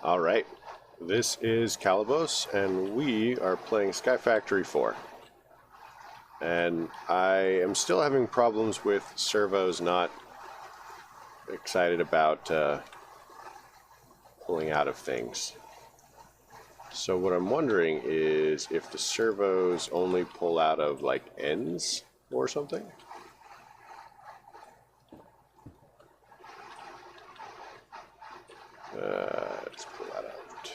Alright, this is Calibos, and we are playing Sky Factory 4. And I am still having problems with servos not excited about pulling out of things. So what I'm wondering is if the servos only pull out of, like, ends or something? Let's pull that out.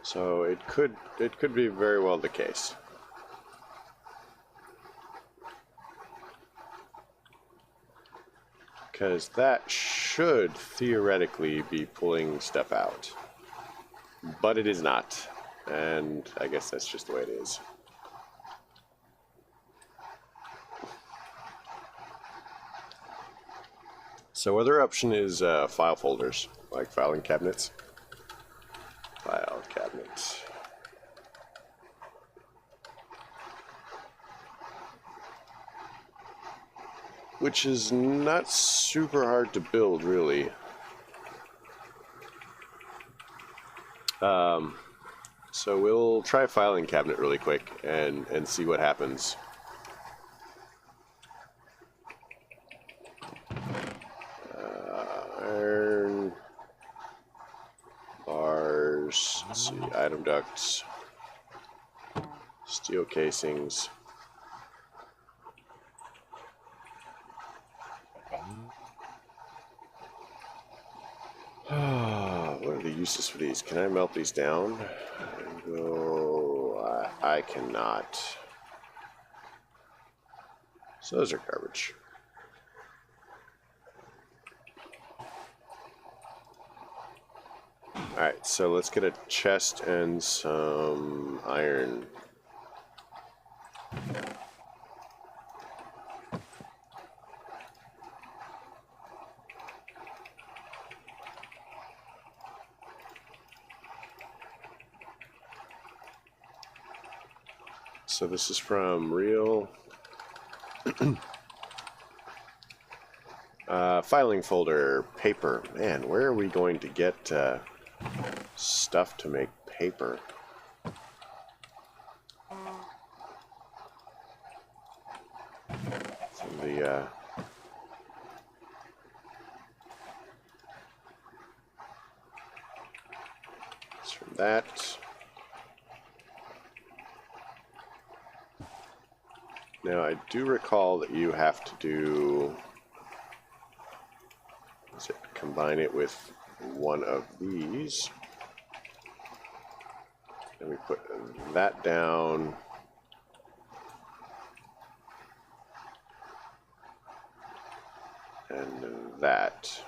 So it could be very well the case. Because that should theoretically be pulling stuff out. But it is not. And I guess that's just the way it is. So other option is file folders, like filing cabinets. File cabinets. Which is not super hard to build, really. So we'll try a filing cabinet really quick and see what happens. Iron bars, let's see, item ducts, steel casings. What are the uses for these? Can I melt these down? No, I cannot. So those are garbage. Alright, so let's get a chest and some iron. So this is from Real. Filing folder, paper. Man, where are we going to get stuff to make paper? From the it's from that. Now I do recall that you have to do, combine it with one of these. And we put that down. And that.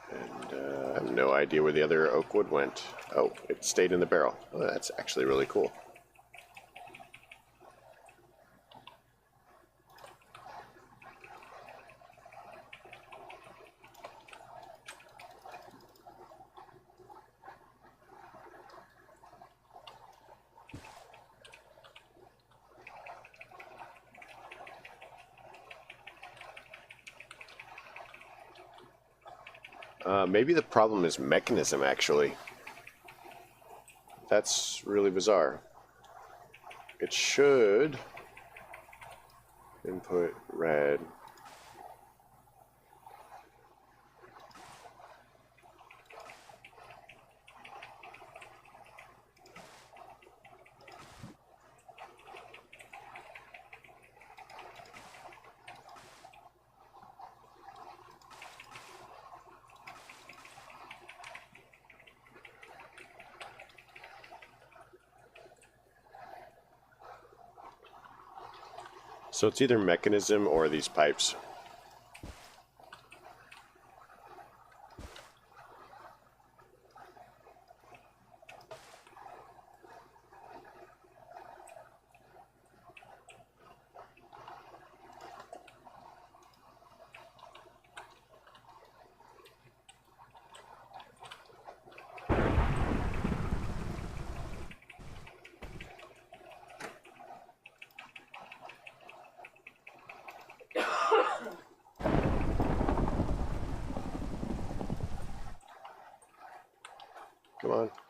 And I have no idea where the other oak wood went. Oh, it stayed in the barrel. Oh, that's actually really cool. Maybe the problem is mechanism, actually. That's really bizarre. It should input red. So it's either mechanism or these pipes.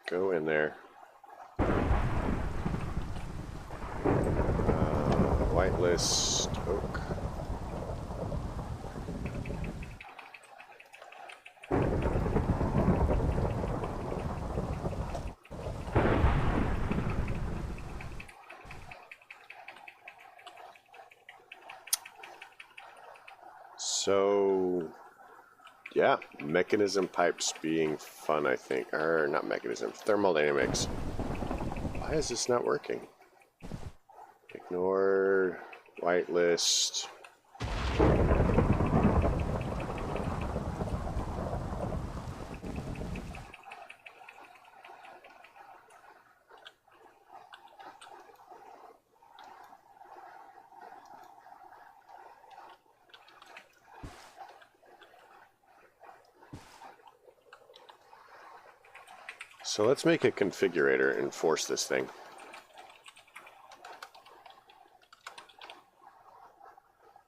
go in there. Whitelist oak. So, yeah, mechanism pipes being fun, I think. Or, not mechanism, thermodynamics. Why is this not working? Ignored, whitelist. So let's make a configurator and force this thing.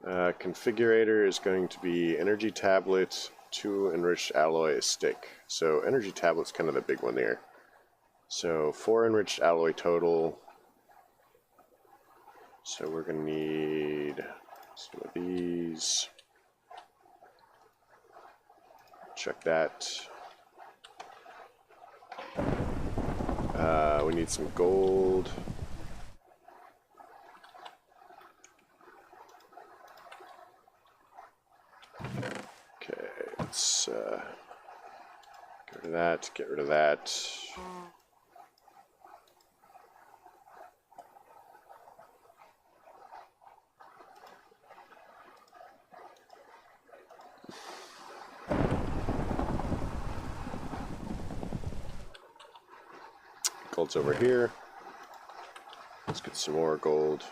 Configurator is going to be energy tablet, 2 enriched alloy, a stick. So energy tablet's kind of the big one there. So 4 enriched alloy total. So we're going to need some of these. Check that. We need some gold. Okay, let's get rid of that, get rid of that. Gold's over here. Let's get some more gold.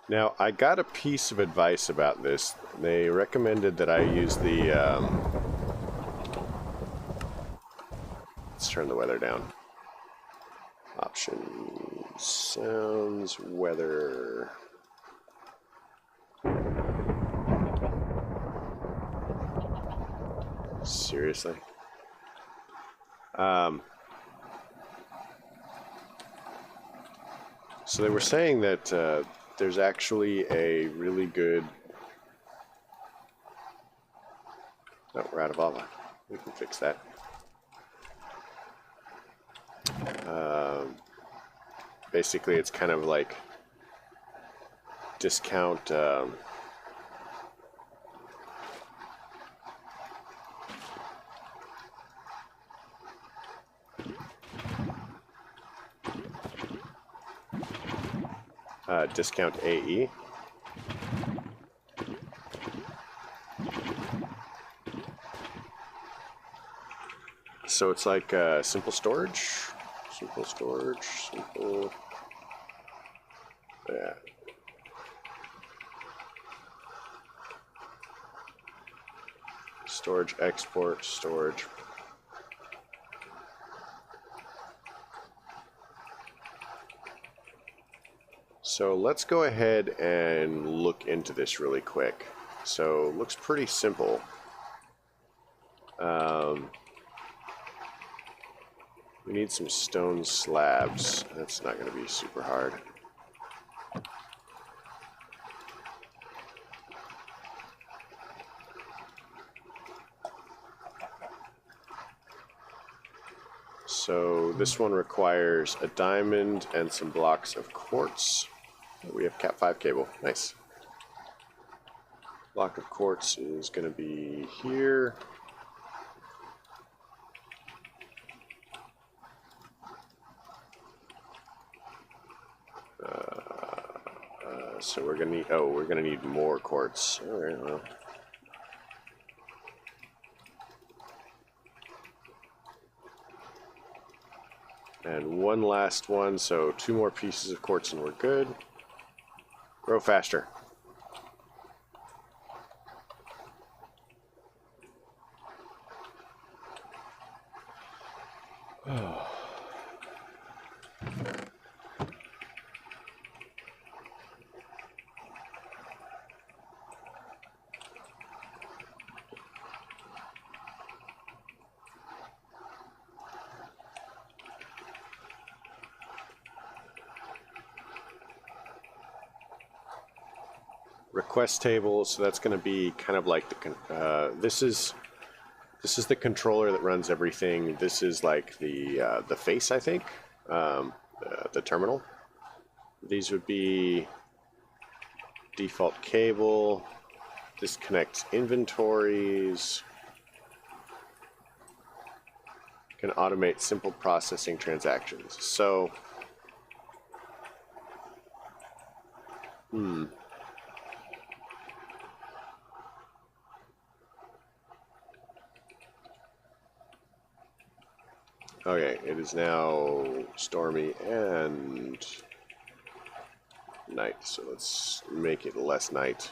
Now, I got a piece of advice about this. They recommended that I use the, let's turn the weather down. Options, sounds, weather. Seriously? So they were saying that there's actually a really good... Oh, we're out of lava. We can fix that. Basically, it's kind of like discount... discount AE. So it's like simple storage. Simple storage. Simple. Yeah. Storage, export, storage. So let's go ahead and look into this really quick. So looks pretty simple. We need some stone slabs. That's not going to be super hard. So this one requires a diamond and some blocks of quartz. We have Cat 5 cable. Nice. Block of quartz is going to be here. So we're going to need, we're going to need more quartz. All right, well. And one last one, so 2 more pieces of quartz and we're good. Grow faster. request table. So that's going to be kind of like this is the controller that runs everything. This is like the face, I think, the terminal. These would be default cable. This connects inventories. Can automate simple processing transactions. So, okay, it is now stormy and night, so let's make it less night.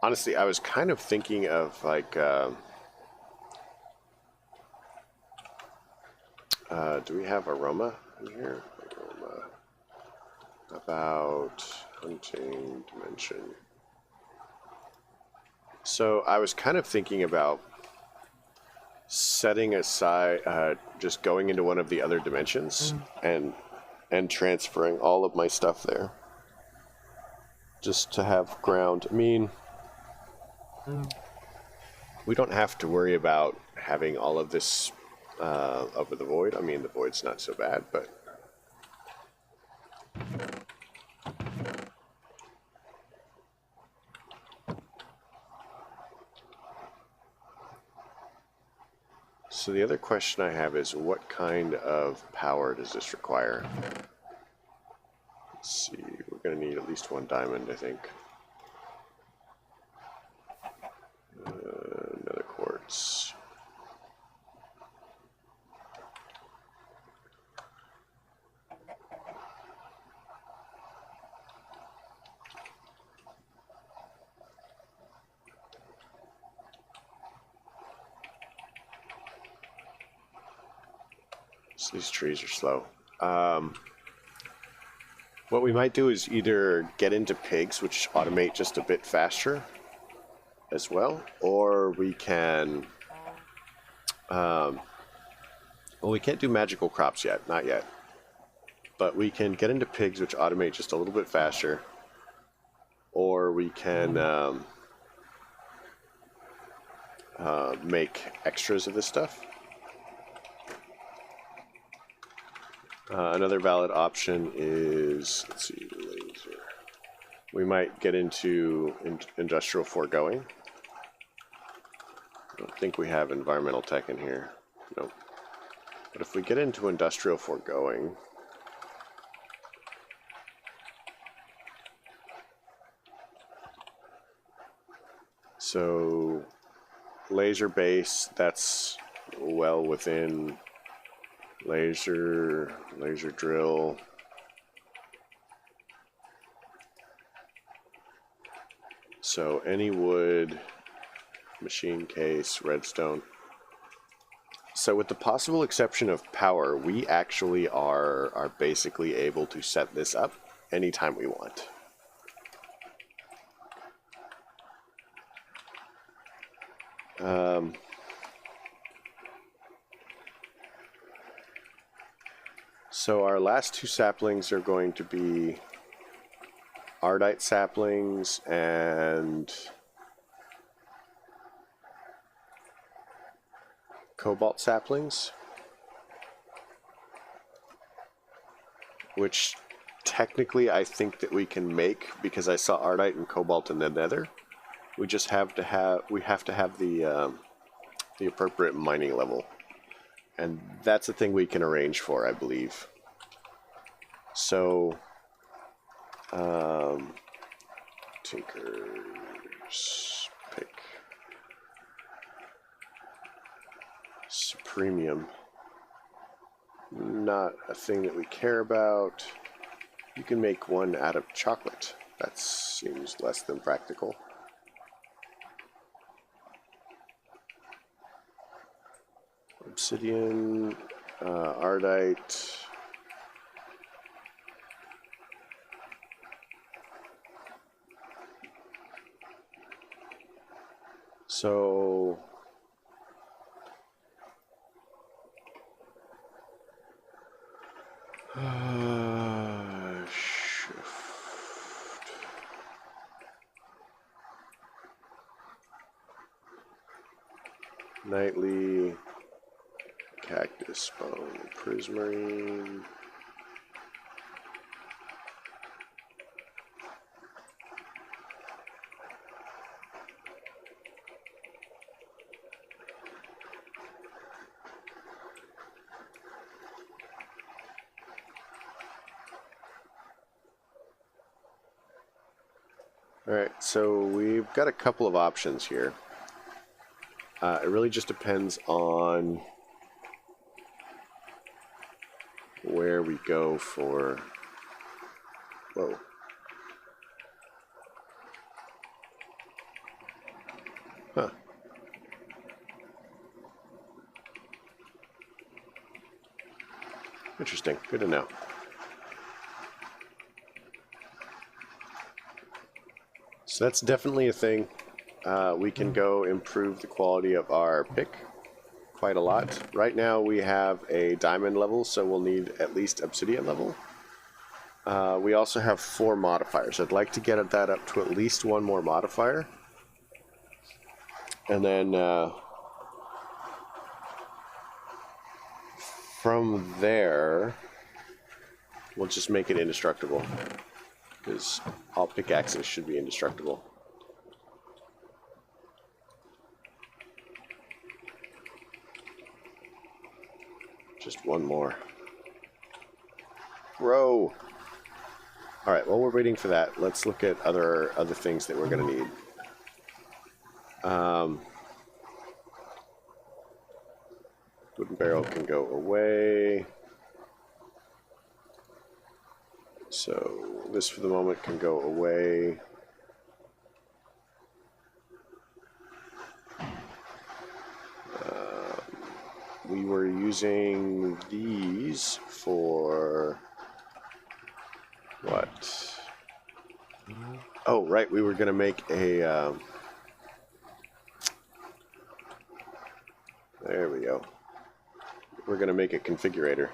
Honestly, I was kind of thinking of like, do we have aroma in here? Aroma. About hunting dimension. So I was kind of thinking about setting aside, just going into one of the other dimensions and transferring all of my stuff there, just to have ground. I mean, we don't have to worry about having all of this over the void. I mean, the void's not so bad, but so the other question I have is, what kind of power does this require? Let's see, we're going to need at least 1 diamond, I think. Another quartz. So these trees are slow. What we might do is either get into pigs, which automate just a bit faster as well, or we can... well, we can't do magical crops yet, not yet. But we can get into pigs, which automate just a little bit faster, or we can make extras of this stuff. Another valid option is, let's see, laser. We might get into industrial foregoing. I don't think we have environmental tech in here. Nope. But if we get into industrial foregoing, so laser base, that's well within laser drill. So any wood, machine case, redstone. So with the possible exception of power, we actually are basically able to set this up anytime we want. So our last 2 saplings are going to be Ardite saplings and cobalt saplings, which technically I think that we can make because I saw Ardite and cobalt in the nether. We just have to have the appropriate mining level, and that's a thing we can arrange for, I believe. So, Tinker's pick. Supremium. Not a thing that we care about. You can make one out of chocolate. That seems less than practical. Obsidian, Ardite. So Shift. Nightly. Cactus bone. Prismarine. Alright, so we've got a couple of options here. It really just depends on where we go for... Whoa. Huh. Interesting. Good to know. So that's definitely a thing. We can go improve the quality of our pick quite a lot. Right now we have a diamond level, so we'll need at least obsidian level. We also have 4 modifiers. I'd like to get that up to at least 1 more modifier. And then from there, we'll just make it indestructible. Because all pickaxes should be indestructible. Just 1 more. Grow! Alright, while we're waiting for that, let's look at other things that we're going to need. Wooden barrel can go away. So this for the moment can go away. We were using these for what? Oh, right, we were going to make a... there we go. We're going to make a configurator.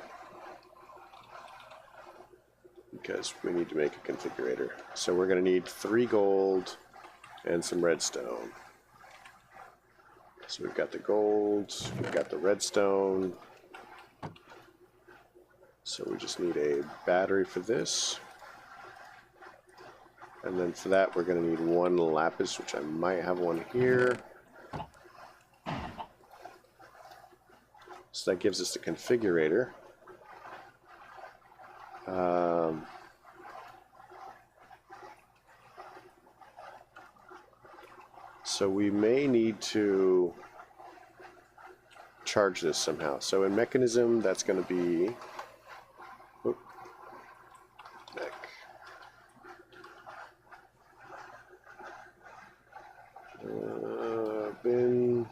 Because we need to make a configurator. So we're going to need 3 gold and some redstone. So we've got the gold, we've got the redstone. So we just need a battery for this. And then for that we're going to need 1 lapis, which I might have one here. So that gives us the configurator. So we may need to charge this somehow. So in mechanism, that's going to be... Oop, mech. Bin...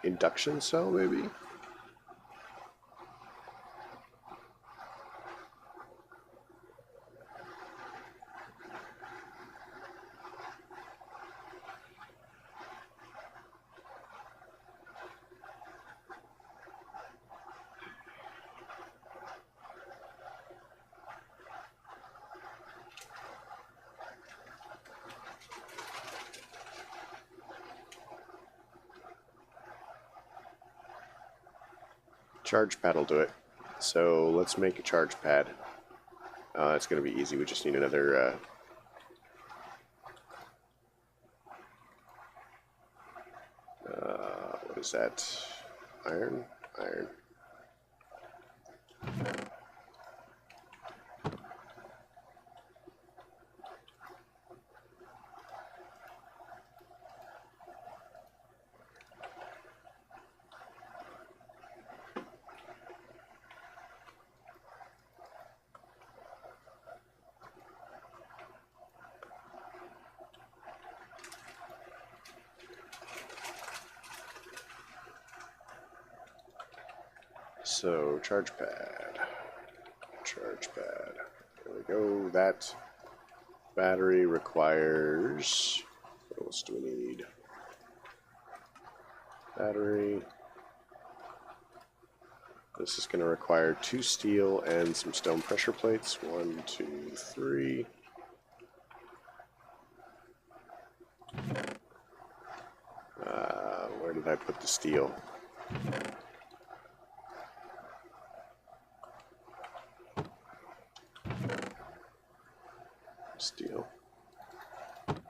induction cell, maybe? Charge pad will do it. So let's make a charge pad. It's going to be easy. We just need another... what is that? Iron? Iron. So, charge pad. Charge pad. There we go. That battery requires... What else do we need? Battery. This is going to require 2 steel and some stone pressure plates. 1, 2, 3. Where did I put the steel? Steel. That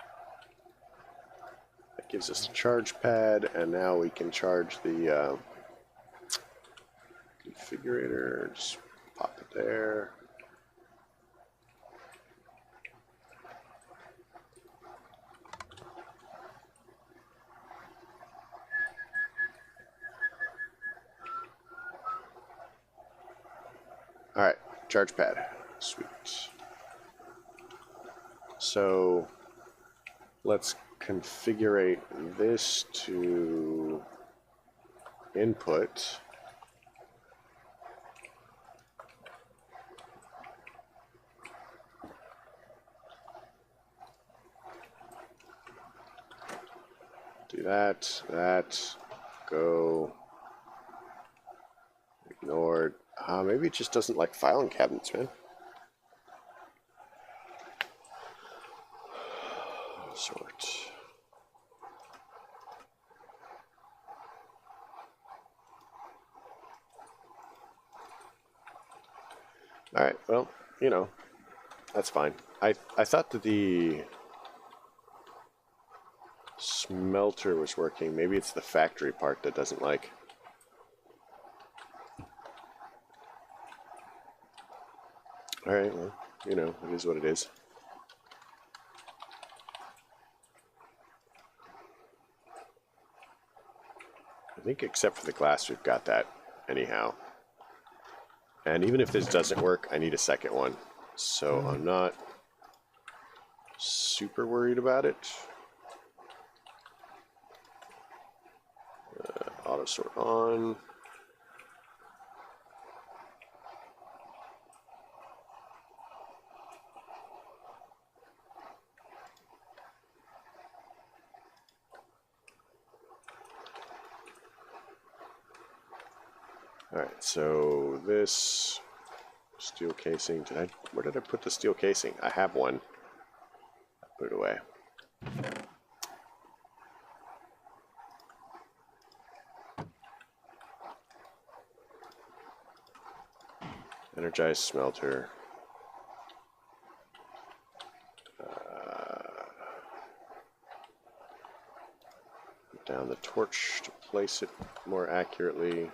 gives us the charge pad, and now we can charge the configurator. Just pop it there. Alright, charge pad. Sweet. So let's configure this to input. Do that, go, ignored. Maybe it just doesn't like filing cabinets, man. Sort. Alright, well, you know, that's fine. I thought that the smelter was working. Maybe it's the factory part that doesn't like. Alright, well, you know, it is what it is. I think except for the glass, we've got that anyhow. And even if this doesn't work, I need a second one. So I'm not super worried about it. Auto sort on. Alright, so this steel casing, where did I put the steel casing? I have one. I put it away. Energized smelter. Put down the torch to place it more accurately.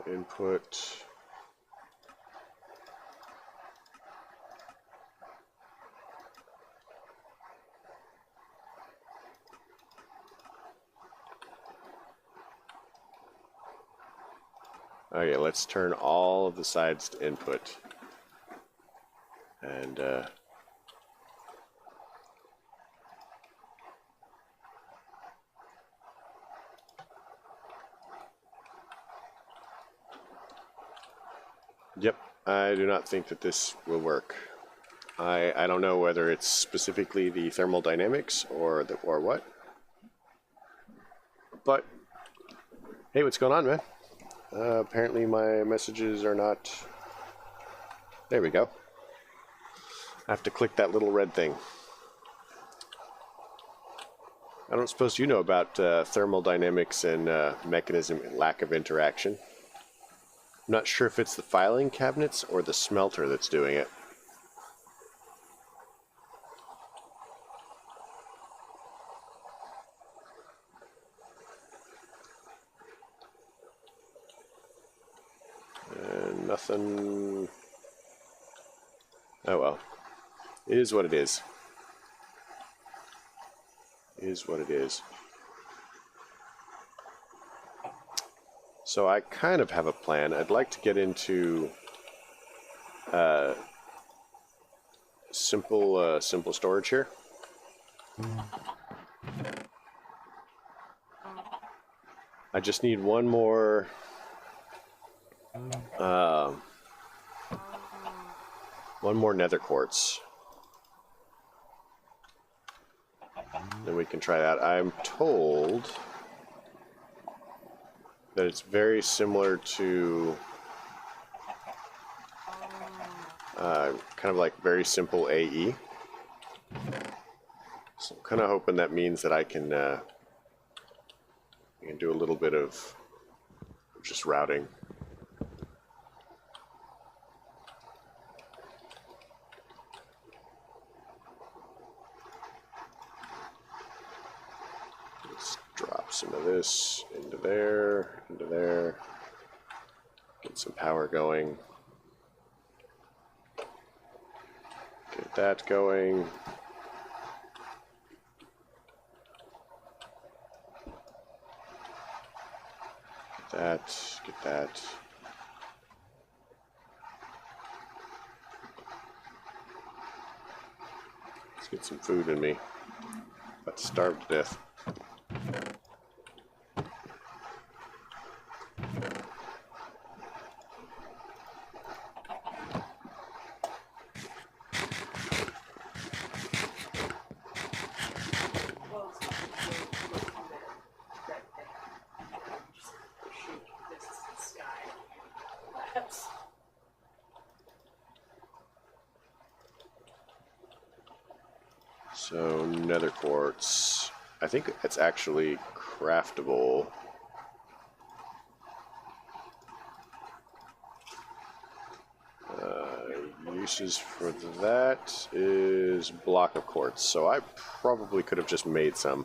Input. Okay, let's turn all of the sides to input. And yep, I do not think that this will work. I don't know whether it's specifically the thermal dynamics or what. But hey, what's going on, man? Apparently my messages are not... There we go. I have to click that little red thing. I don't suppose you know about thermal dynamics and mechanism and lack of interaction. I'm not sure if it's the filing cabinets or the smelter that's doing it. And nothing... Oh well. It is what it is. It is what it is. So I kind of have a plan. I'd like to get into simple storage here. I just need one more nether quartz. then we can try that. I'm told that it's very similar to kind of like very simple AE. So I'm kind of hoping that means that I can do a little bit of just routing. Let's drop some of this into there, get some power going. Get that going. Get that. Let's get some food in me. About to starve to death. So nether quartz, I think it's actually craftable. Uses for that is block of quartz, so I probably could have just made some.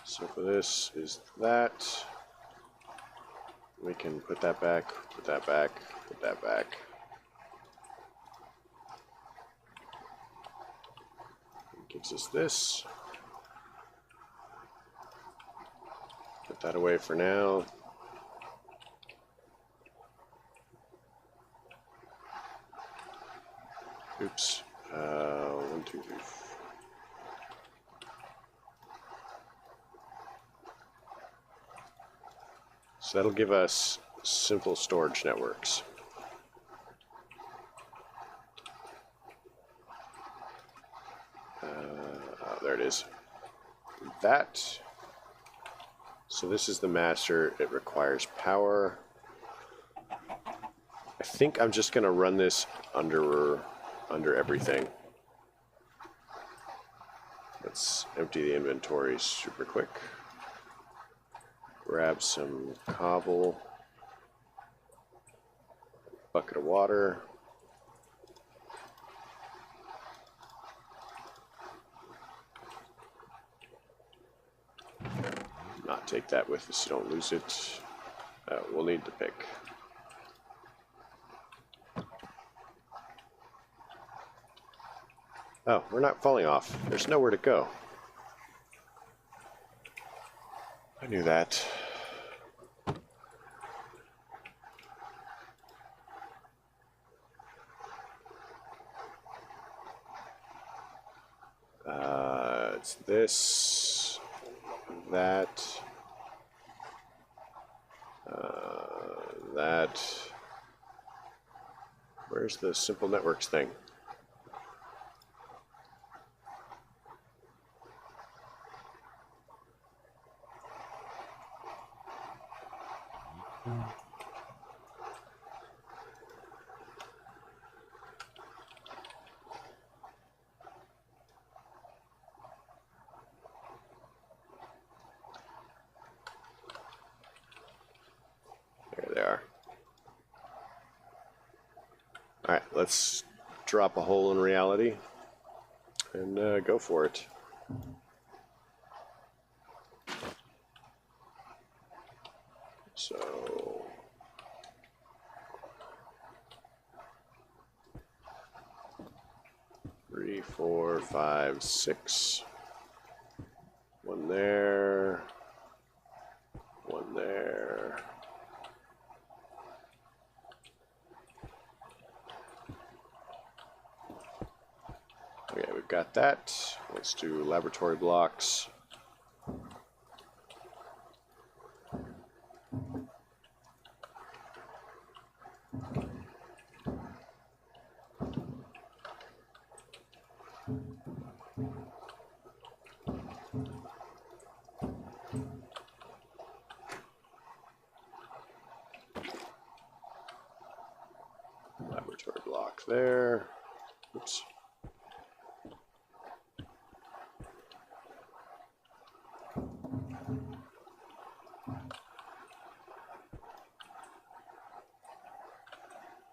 So for this is that. We can put that back, put that back, put that back. It gives us this. Put that away for now. Oops. 1, 2, 3, 4. So that'll give us simple storage networks. Oh, there it is. That. So this is the master. It requires power. I think I'm just going to run this under everything. Let's empty the inventory super quick. Grab some cobble, bucket of water. Not take that with us, you don't lose it. We'll need the pick. Oh, we're not falling off. There's nowhere to go. I knew that. It's this, that, that. Where's the simple networks thing? There they are. Alright, let's drop a hole in reality and go for it. So 3, 4, 5, 6. One there. One there. Okay, we've got that. Let's do laboratory blocks. Inventory block there. Oops.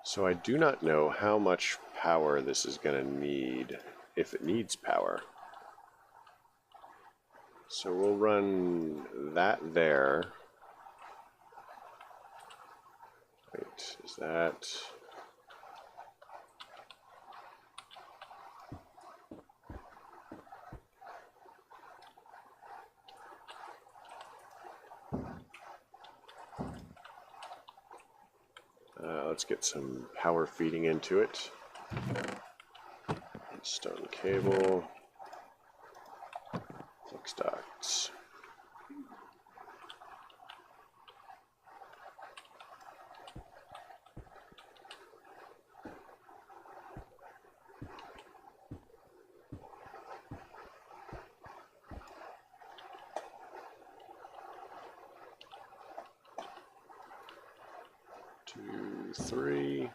So I do not know how much power this is going to need, if it needs power. So we'll run that there. Wait, is that... let's get some power feeding into it. Stone cable. Flux ducts. Two, three.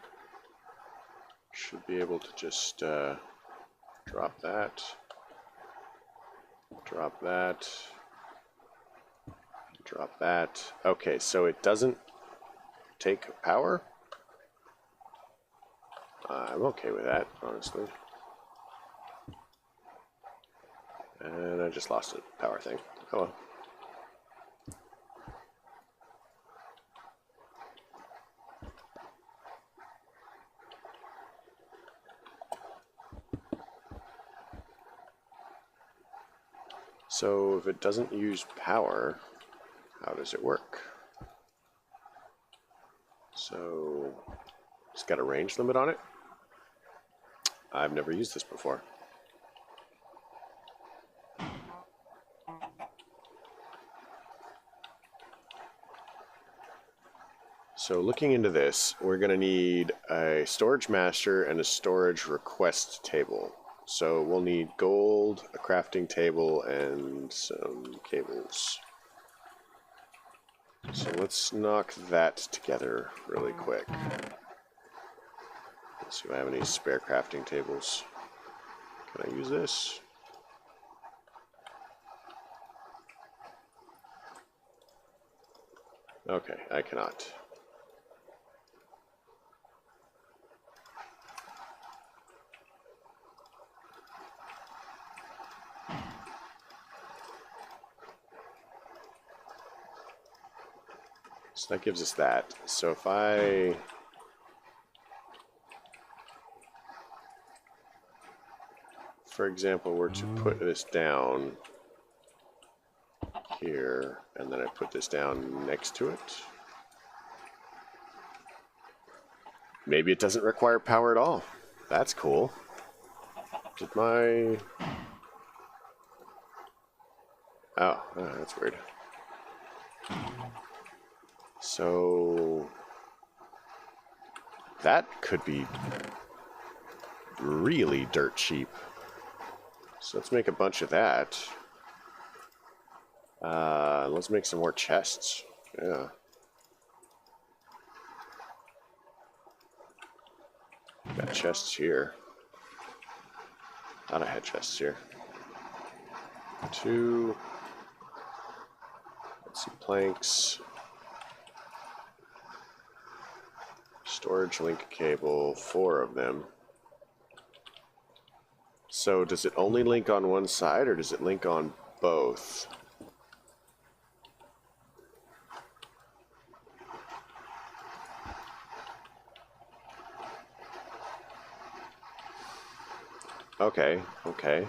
Should be able to just drop that. Drop that. Drop that. Okay, so it doesn't take power. I'm okay with that, honestly. And I just lost a power thing. Oh well. So if it doesn't use power, how does it work? So it's got a range limit on it. I've never used this before. So looking into this, we're going to need a storage master and a storage request table. So we'll need gold, a crafting table, and some cables. So let's knock that together really quick. Let's see if I have any spare crafting tables. Can I use this? Okay, I cannot. So that gives us that. So if I... for example, were to put this down here, and then I put this down next to it. Maybe it doesn't require power at all. That's cool. Did my... oh, that's weird. So that could be really dirt cheap. So let's make a bunch of that. Let's make some more chests. Yeah. Got chests here. Thought I had chests here. Two. Got some planks. Storage link cable, 4 of them. So does it only link on one side, or does it link on both? Okay, okay.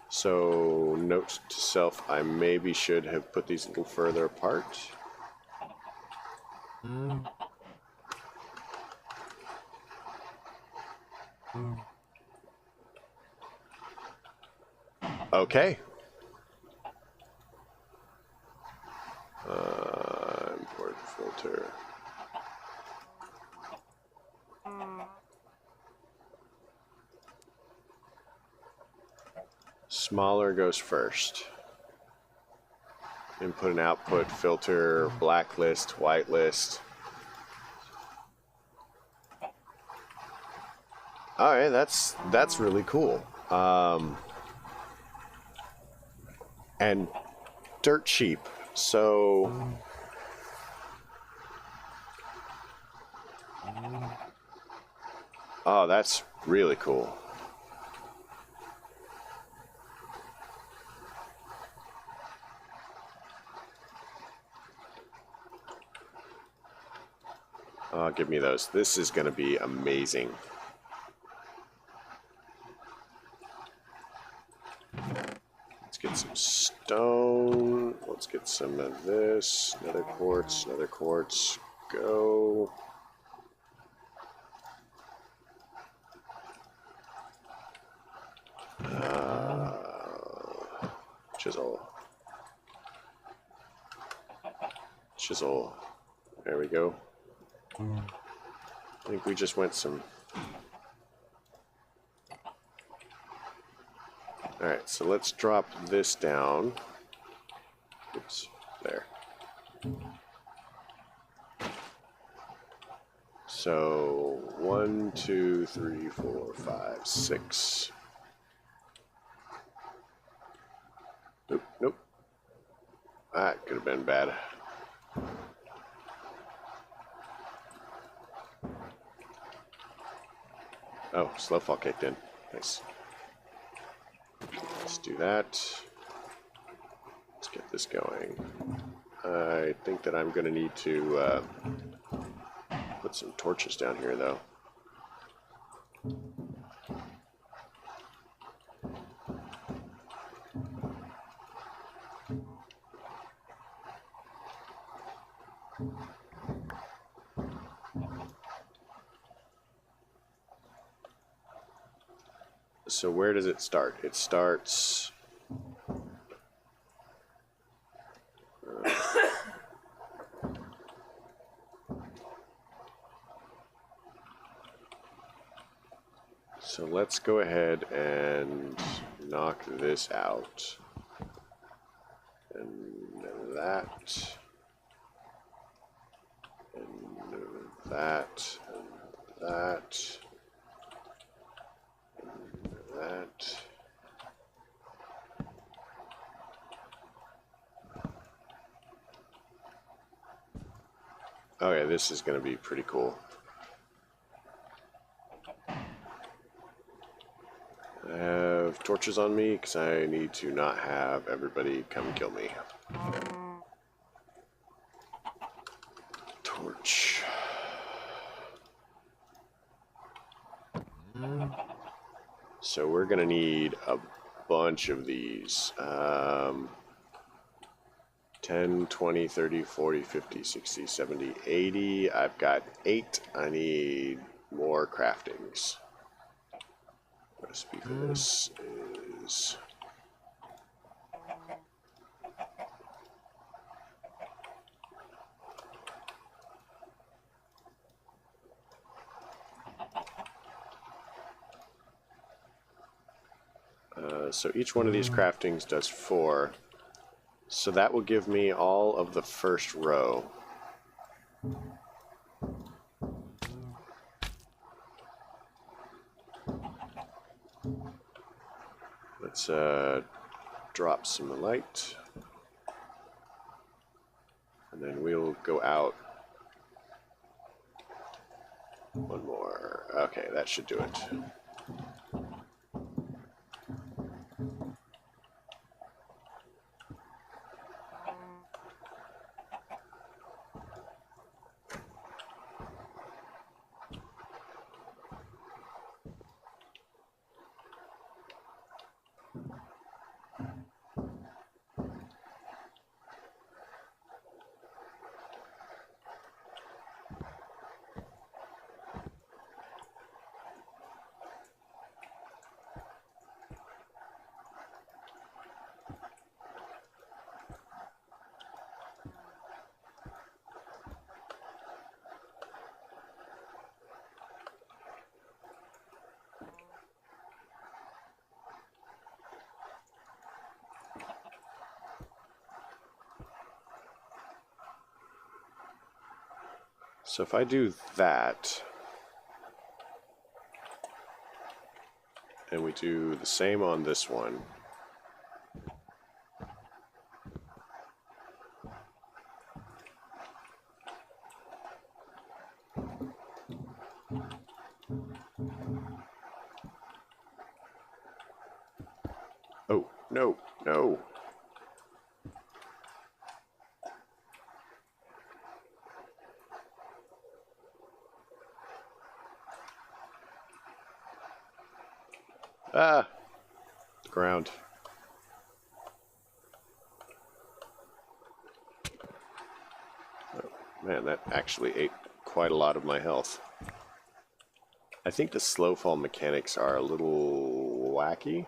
So, note to self, I maybe should have put these a little further apart. Okay. Import filter. Smaller goes first. Input and output, filter, blacklist, whitelist. Alright, that's really cool. And dirt cheap. So oh, that's really cool. Oh, give me those. This is going to be amazing. Let's get some stone. Let's get some of this. Another quartz, another quartz. Go. Chisel. Chisel. There we go. I think we just went some... Alright, so let's drop this down. Oops, there. So, 1, 2, 3, 4, 5, 6. Nope, nope. That could have been bad. Oh, slow fall kicked in. Nice. Let's do that. Let's get this going. I think that I'm going to need to put some torches down here, though. So where does it start? It starts... So let's go ahead and knock this out. And that. And that. And that. And that. Oh yeah, this is going to be pretty cool. I have torches on me because I need to not have everybody come kill me. Torch. So we're going to need a bunch of these. 10, 20, 30, 40, 50, 60, 70, 80. I've got 8. I need more craftings. Recipe for this is... so each one of these craftings does 4. So that will give me all of the first row. Let's drop some light. And then we'll go out. One more. Okay, that should do it. So if I do that, and we do the same on this one. Oh, no, no. Ah, ground. Oh, man, that actually ate quite a lot of my health. I think the slow fall mechanics are a little wacky.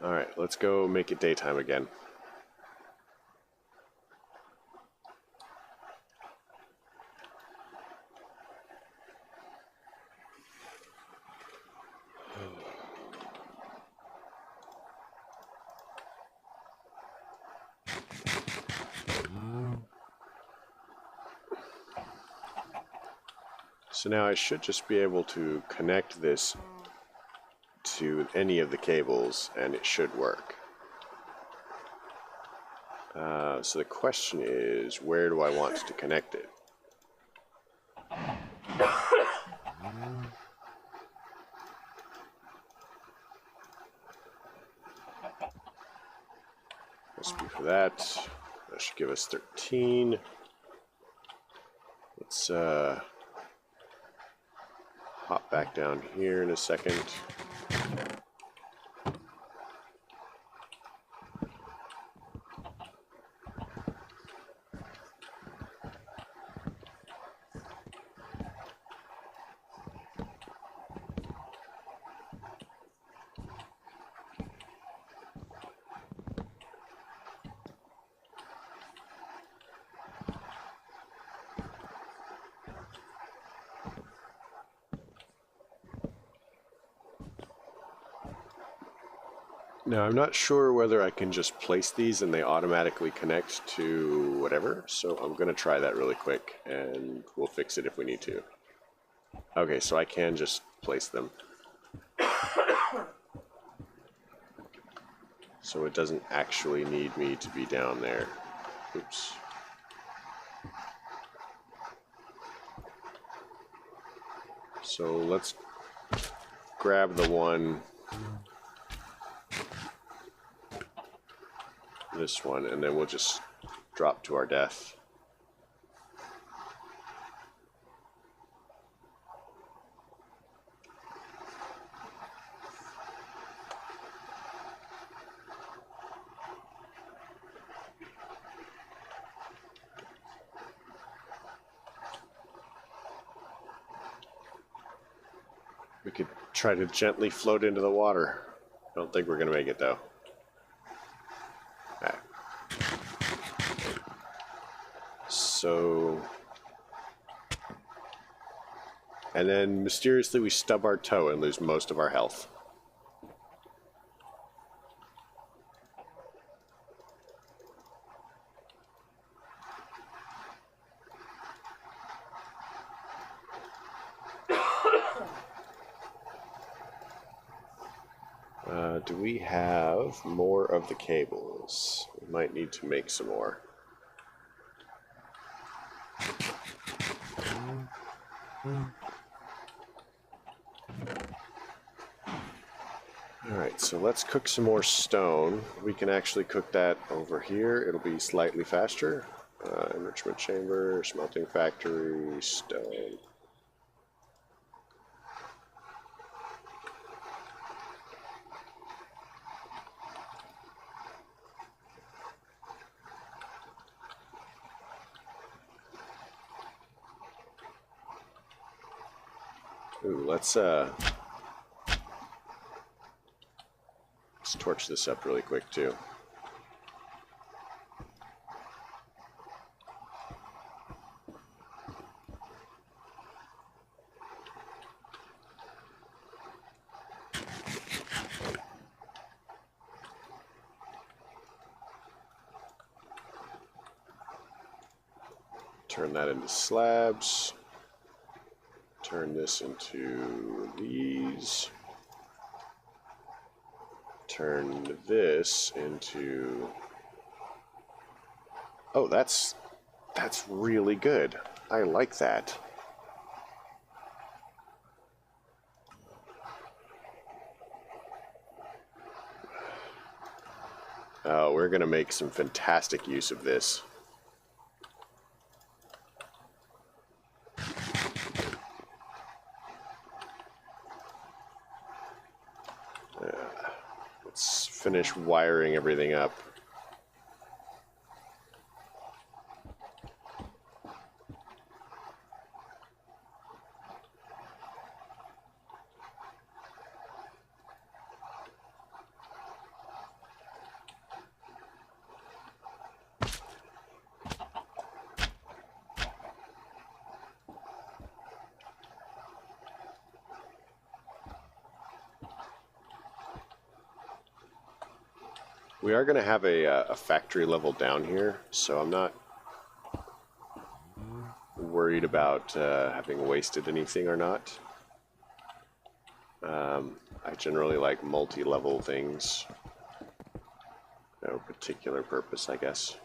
Alright, let's go make it daytime again. So now I should just be able to connect this to any of the cables and it should work. So the question is, where do I want to connect it? Recipe for that. That should give us 13. Let's hop back down here in a second. Now, I'm not sure whether I can just place these and they automatically connect to whatever, so I'm going to try that really quick, and we'll fix it if we need to. Okay, so I can just place them. So it doesn't actually need me to be down there. Oops. So let's grab the one... this one, and then we'll just drop to our death. We could try to gently float into the water. I don't think we're going to make it, though. Right. So... and then mysteriously we stub our toe and lose most of our health. Do we have more of the cables? We might need to make some more. Alright, so let's cook some more stone. We can actually cook that over here. It'll be slightly faster. Enrichment chamber, smelting factory, stone. Ooh, let's torch this up really quick too. Turn that into slabs. Turn this into these. Turn this into... Oh, that's really good. I like that. Oh, we're gonna make some fantastic use of this. Let's finish wiring everything up. We are going to have a factory level down here, so I'm not worried about having wasted anything or not. I generally like multi-level things. No particular purpose, I guess.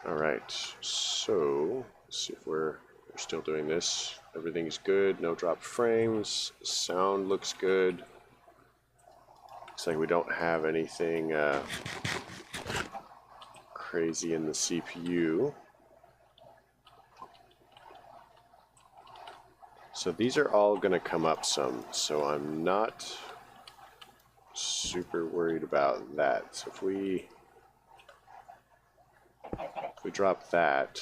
Alright, so let's see if we're still doing this. Everything's good, no drop frames, sound looks good. Looks like we don't have anything crazy in the CPU. So these are all going to come up some, so I'm not super worried about that. So if we drop that,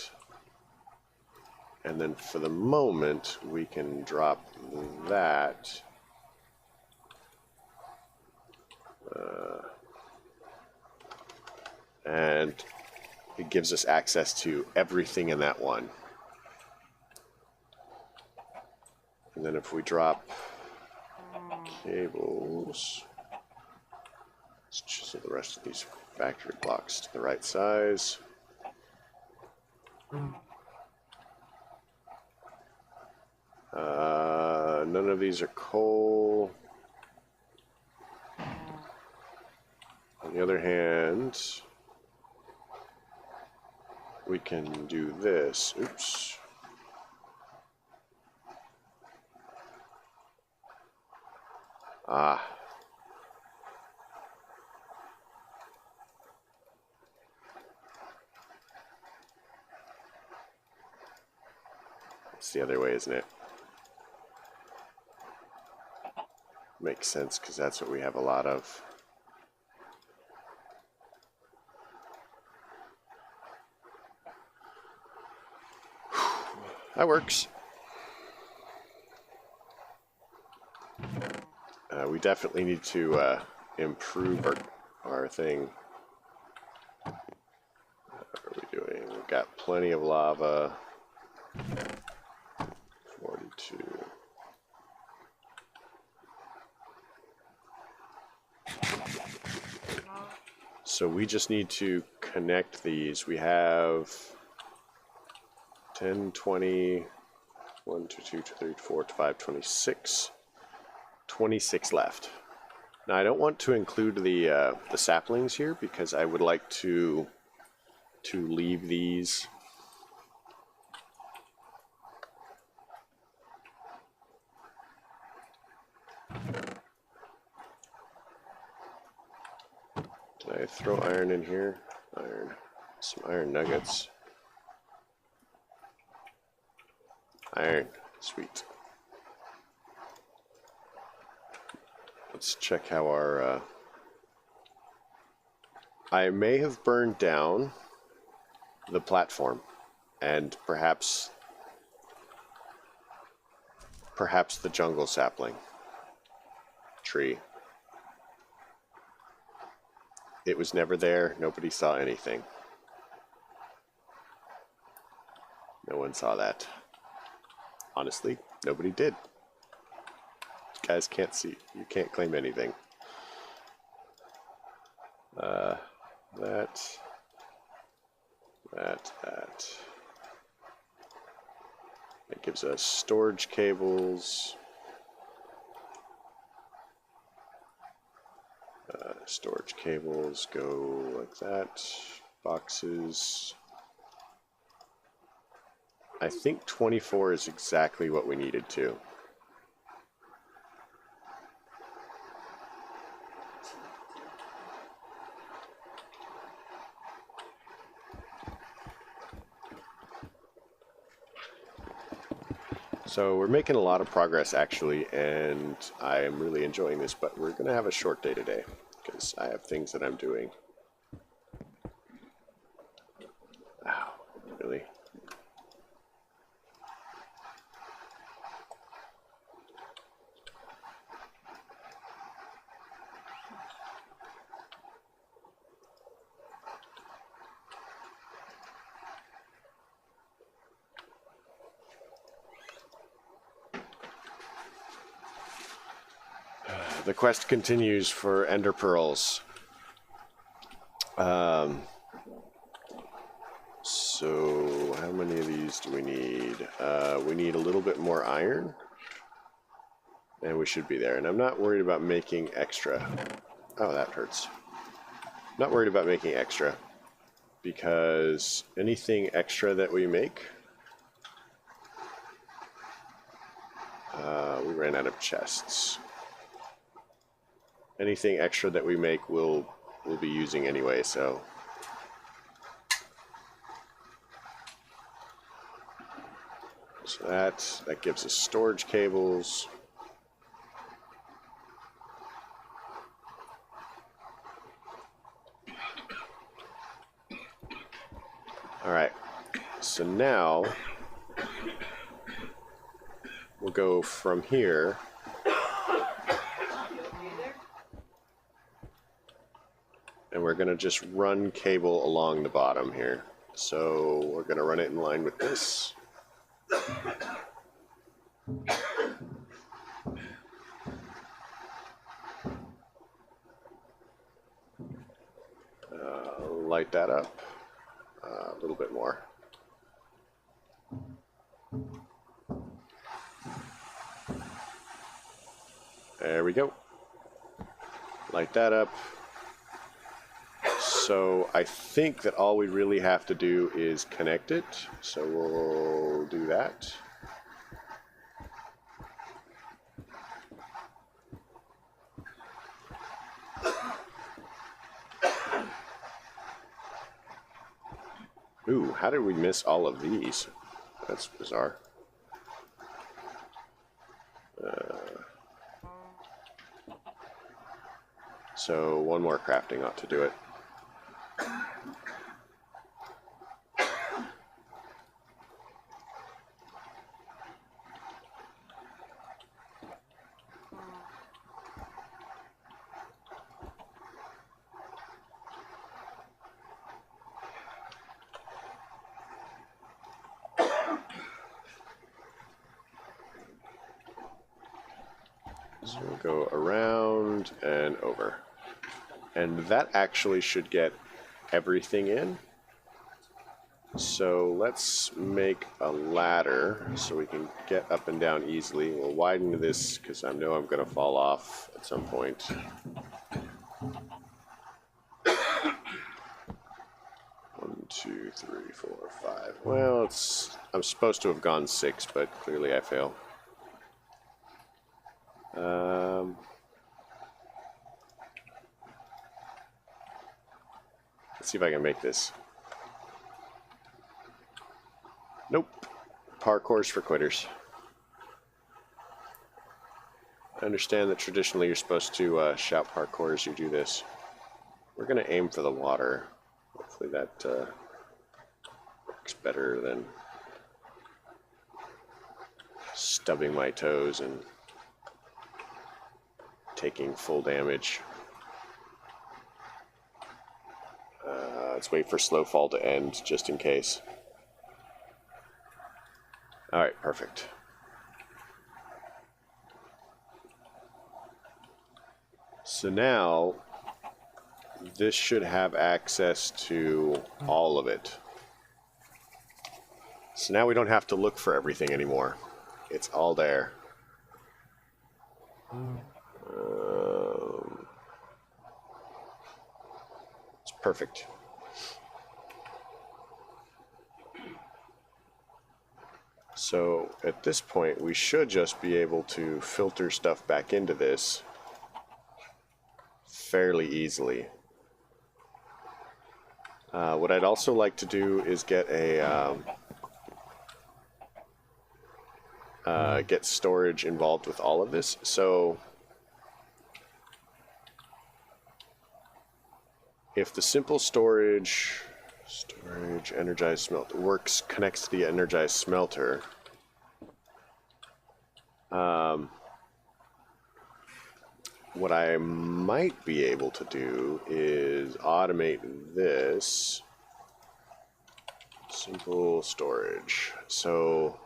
and then for the moment we can drop that. And it gives us access to everything in that one. And then if we drop cables, let's chisel the rest of these factory blocks to the right size. None of these are coal. On the other hand, we can do this. Oops. Ah. It's the other way, isn't it? Makes sense, because that's what we have a lot of. That works. We definitely need to improve our thing. What are we doing? We've got plenty of lava. 42. So we just need to connect these. We have 10, 20, 1, 2, 2, 3, 4, 5, 26. 26 left. Now I don't want to include the saplings here because I would like to leave these Did I throw iron in here? Iron. Some iron nuggets. Iron. Sweet. Let's check how our... I may have burned down the platform, and perhaps the jungle sapling tree. It was never there. Nobody saw anything. No one saw that. Honestly, nobody did. You guys can't see. You can't claim anything. That. It gives us storage cables. Storage cables go like that. Boxes. I think 24 is exactly what we needed to. So we're making a lot of progress actually, and I am really enjoying this, but we're going to have a short day today because I have things that I'm doing. Wow, really? The quest continues for ender pearls. So how many of these do we need? We need a little bit more iron, and we should be there. And I'm not worried about making extra. Oh, that hurts. Not worried about making extra, because anything extra that we make, we ran out of chests. Anything extra that we make we'll be using anyway, so that gives us storage cables. Alright, so now we'll go from here and we're going to just run cable along the bottom here. So we're going to run it in line with this. Light that up a little bit more. There we go. Light that up. So I think that all we really have to do is connect it. So we'll do that. Ooh, how did we miss all of these? That's bizarre. So one more crafting ought to do it. So we'll go around and over. And that actually should get everything in. So let's make a ladder so we can get up and down easily. We'll widen this because I know I'm going to fall off at some point. 1, 2, 3, 4, 5. Well, I'm supposed to have gone 6, but clearly I fail. Let's see if I can make this. Nope. Parkour's for quitters. I understand that traditionally you're supposed to shout parkour as you do this. We're going to aim for the water. Hopefully that Works better than stubbing my toes and taking full damage. Let's wait for slow fall to end just in case. Alright, perfect. So now this should have access to all of it. So now we don't have to look for everything anymore. It's all there. It's perfect. So at this point, we should just be able to filter stuff back into this fairly easily. What I'd also like to do is get a get storage involved with all of this. So if the simple storage energized smelter connects to the energized smelter, what I might be able to do is automate this simple storage. So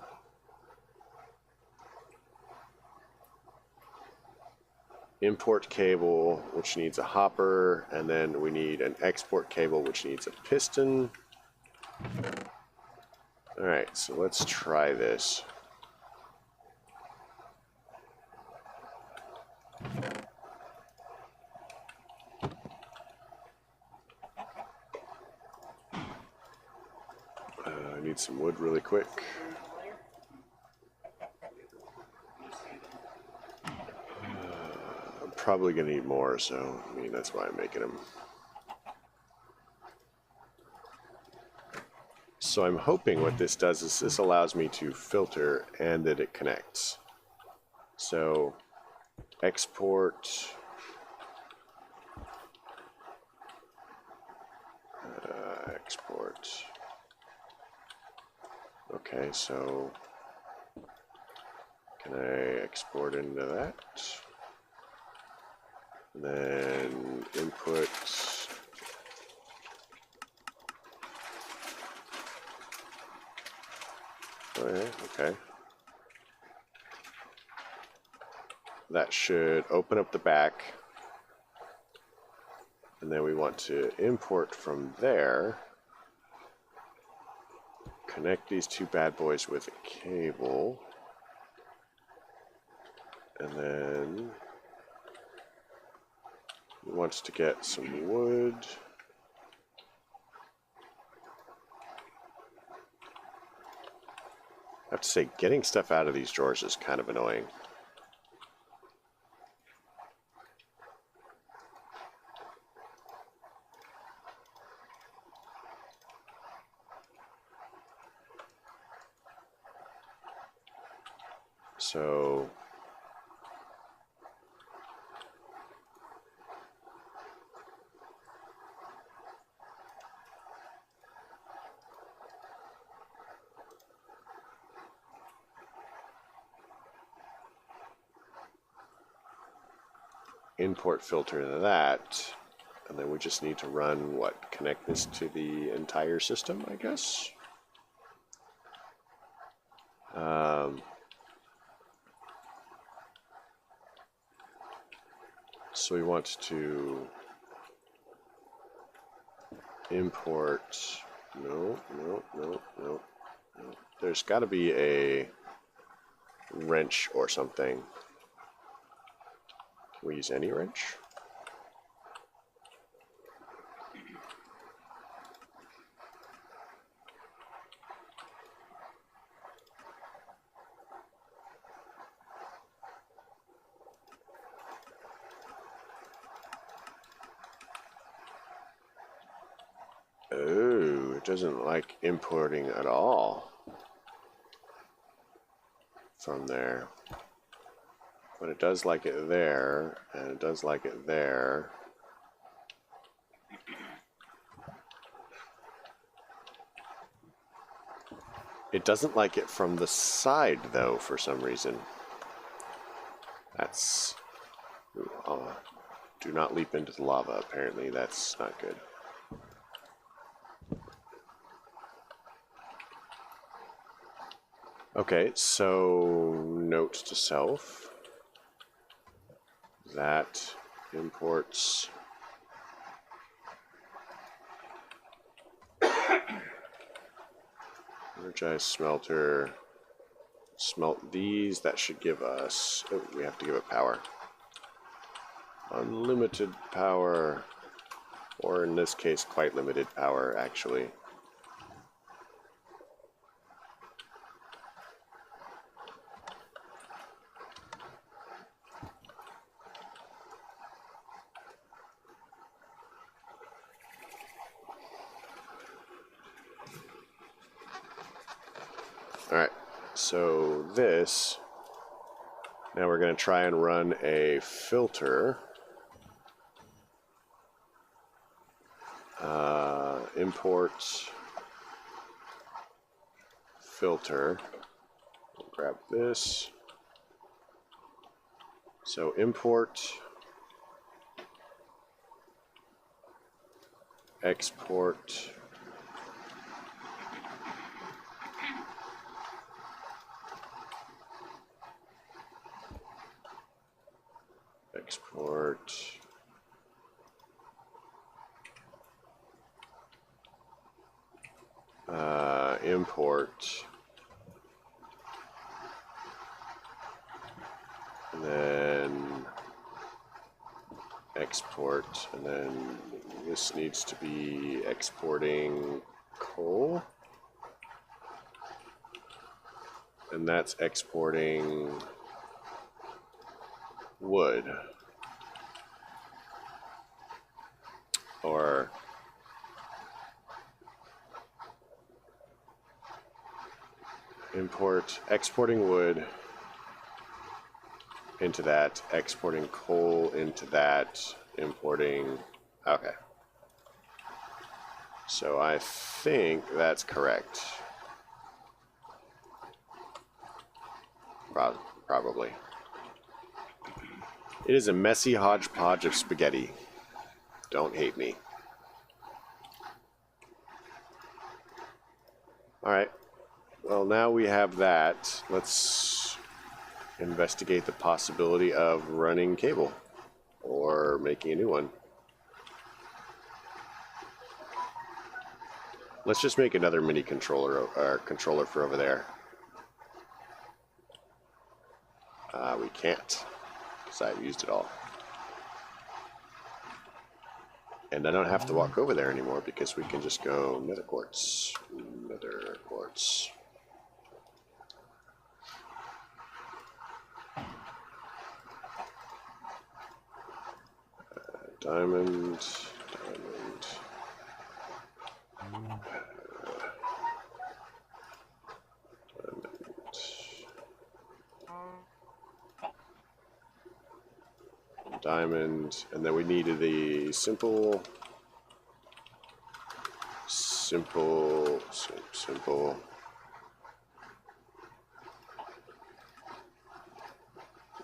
import cable, which needs a hopper, and then we need an export cable, which needs a piston. Alright, so let's try this. I need some wood really quick. I'm probably going to need more, so I mean that's why I'm making them. So I'm hoping what this does is this allows me to filter and that it connects. So export export. Okay, so can I export into that? And then input. Okay. That should open up the back. And then we want to import from there. Connect these two bad boys with a cable. And then we want to get some wood. I have to say, getting stuff out of these drawers is kind of annoying. So import filter to that, and then we just need to run what? Connect this to the entire system, I guess. So we want to import. No. There's got to be a wrench or something. Can we use any wrench? Oh, it doesn't like importing at all from there. But it does like it there, and it does like it there. It doesn't like it from the side, though, for some reason. That's... do not leap into the lava, apparently. That's not good. Okay, so note to self. That imports... Energize smelter. Smelt these. That should give us... Oh, we have to give it power. Unlimited power. Or in this case, quite limited power, actually. Alright, so this, now we're going to try and run a filter. Import filter. We'll grab this. So import, export, export, import, and then export, and then this needs to be exporting coal, and that's exporting wood, or exporting wood into that, exporting coal into that, importing, okay. So I think that's correct. Probably. It is a messy hodgepodge of spaghetti. Don't hate me. Alright. Well, now we have that. Let's investigate the possibility of running cable or making a new one. Let's just make another mini controller or controller for over there. We can't, because I've used it all. And I don't have to walk over there anymore because we can just go nether quartz. Nether quartz. Diamond. Diamond, and then we needed the simple.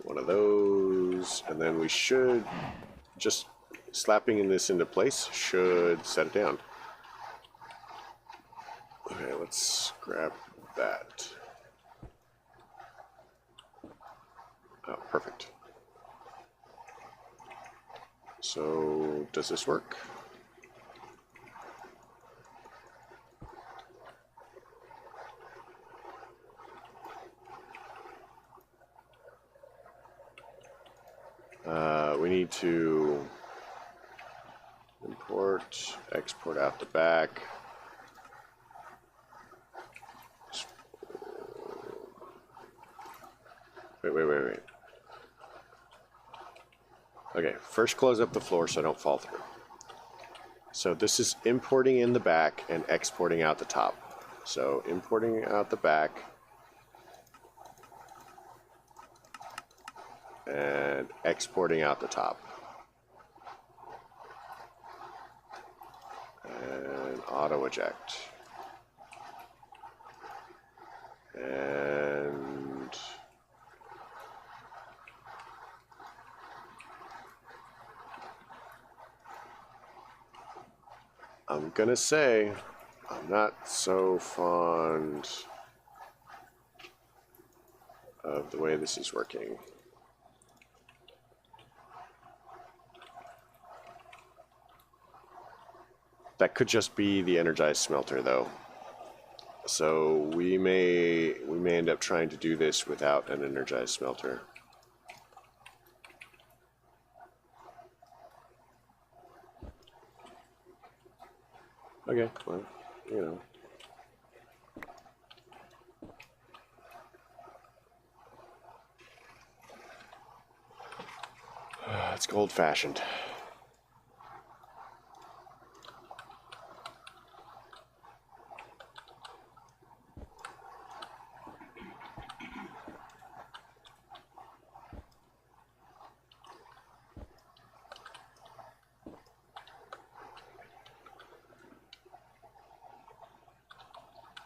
One of those, and then we should just slapping this into place should set it down. Okay, let's grab that. Oh, perfect. So, does this work? We need to import, export out the back. Wait. Okay, first close up the floor so I don't fall through. So this is importing in the back and exporting out the top. So importing out the back and exporting out the top. And auto eject. I'm gonna say I'm not so fond of the way this is working. That could just be the energized smelter, though. So we may end up trying to do this without an energized smelter. Okay, well, you know. It's old-fashioned.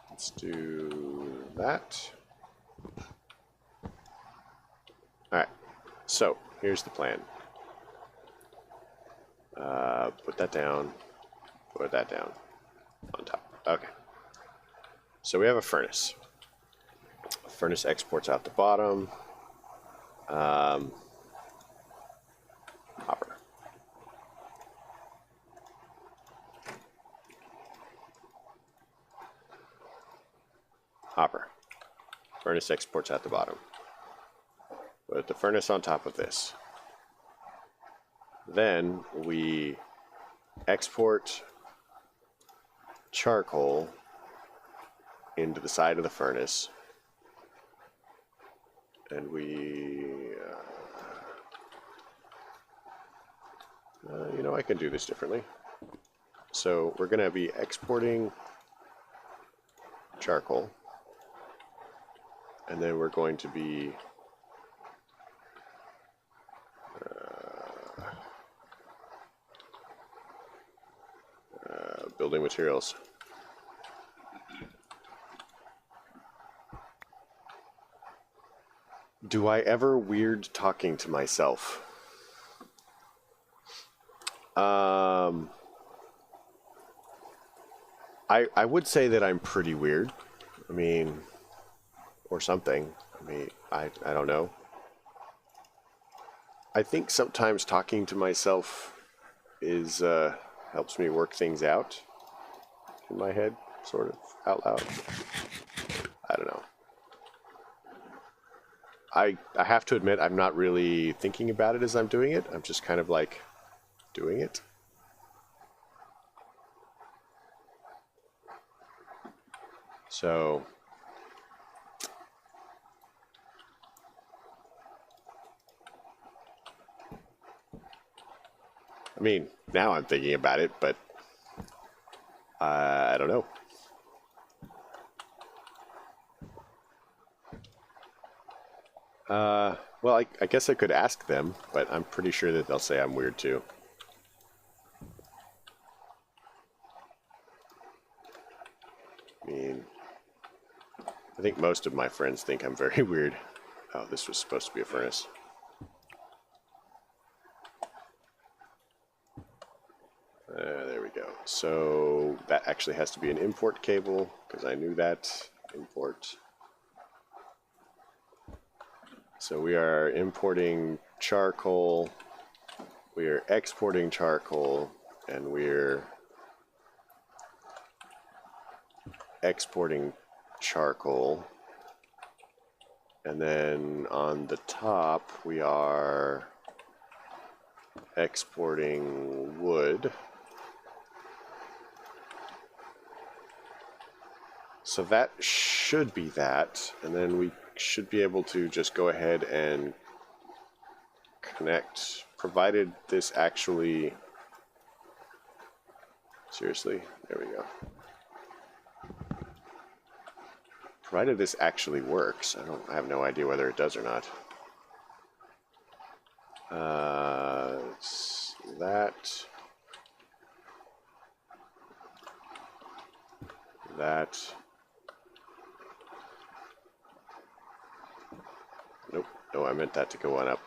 Let's do that. Alright, so here's the plan. Put that down, put that down on top. Okay. So we have a furnace. A furnace exports out the bottom. Hopper. Hopper. Furnace exports out the bottom. Put the furnace on top of this. Then we export charcoal into the side of the furnace, and we you know, I can do this differently. So we're going to be exporting charcoal, and then we're going to be building materials. Do I ever weird talking to myself? I would say that I'm pretty weird. I mean, or something. I mean, I don't know. I think sometimes talking to myself is helps me work things out in my head, sort of out loud. I don't know. I have to admit, I'm not really thinking about it as I'm doing it. I'm just kind of like doing it. So I mean, now I'm thinking about it, but I don't know. Well, I guess I could ask them, but I'm pretty sure that they'll say I'm weird too. I mean, I think most of my friends think I'm very weird. Oh, this was supposed to be a furnace. There we go. So that actually has to be an import cable, because I knew that. Import. So we are importing charcoal, we are exporting charcoal, and we're exporting charcoal. And then on the top, we are exporting wood. So that should be that, and then we should be able to just go ahead and connect, provided this actually, seriously, there we go. Provided this actually works. I have no idea whether it does or not. It's that. Nope. No, I meant that to go on up.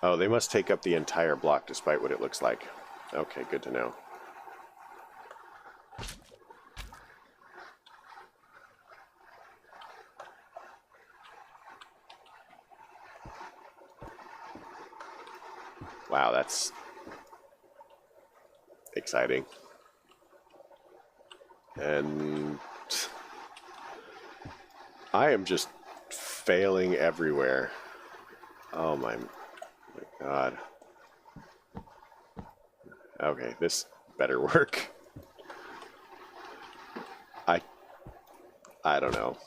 Oh, they must take up the entire block despite what it looks like. Okay, good to know. Wow, that's exciting. And I am just failing everywhere. Oh my God. Okay, this better work. I don't know.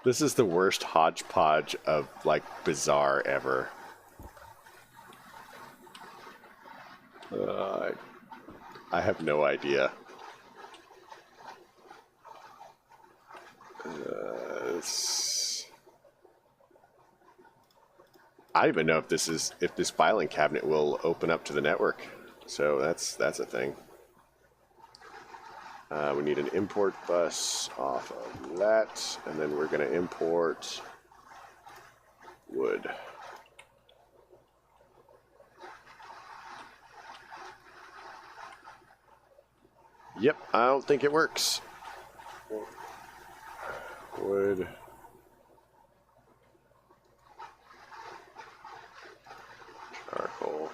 This is the worst hodgepodge of, like, bizarre ever. I have no idea. I don't even know if this filing cabinet will open up to the network. So that's a thing. We need an import bus off of that, and then we're going to import wood. Yep, I don't think it works. Wood. Charcoal.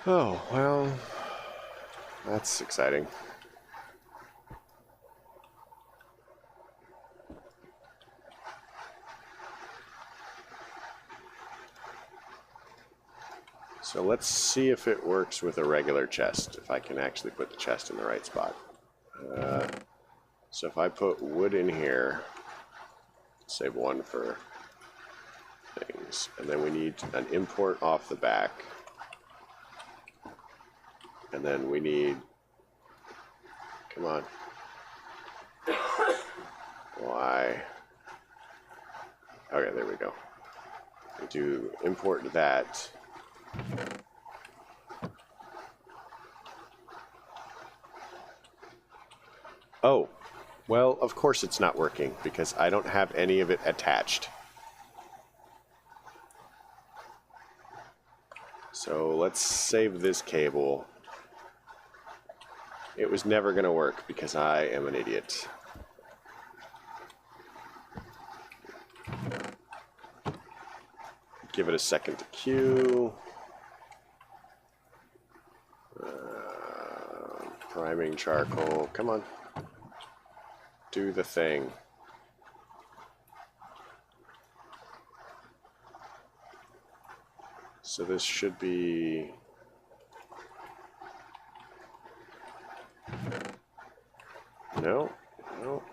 Oh, well, that's exciting. So let's see if it works with a regular chest, if I can actually put the chest in the right spot. So if I put wood in here, save one for things, and then we need an import off the back, and then we need, come on, why? Okay, there we go. We do import that. Oh, well, of course it's not working because I don't have any of it attached. So let's save this cable. It was never going to work because I am an idiot. Give it a second to queue. Priming charcoal. Come on. Do the thing. So this should be... No, no.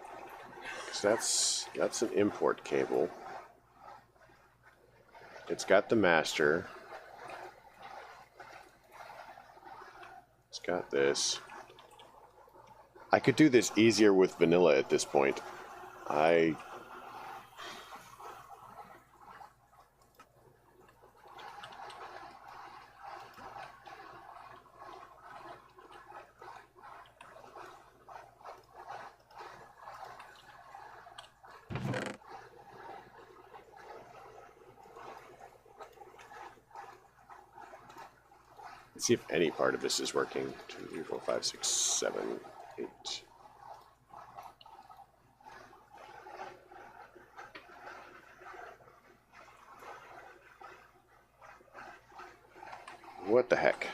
'Cause that's an import cable. It's got the master. It's got this. I could do this easier with vanilla at this point. Let's see if any part of this is working. 2, 3, 4, 5, 6, 7, 8. What the heck?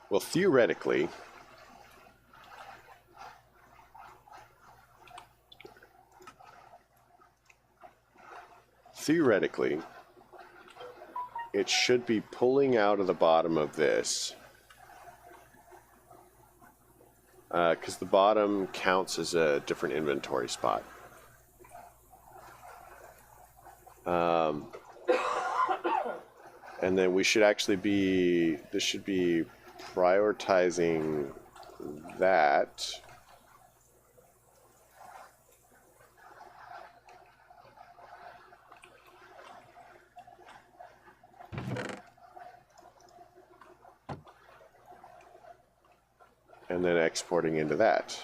Well, theoretically, it should be pulling out of the bottom of this, because the bottom counts as a different inventory spot. And then we should actually be, this should be prioritizing that. And then exporting into that.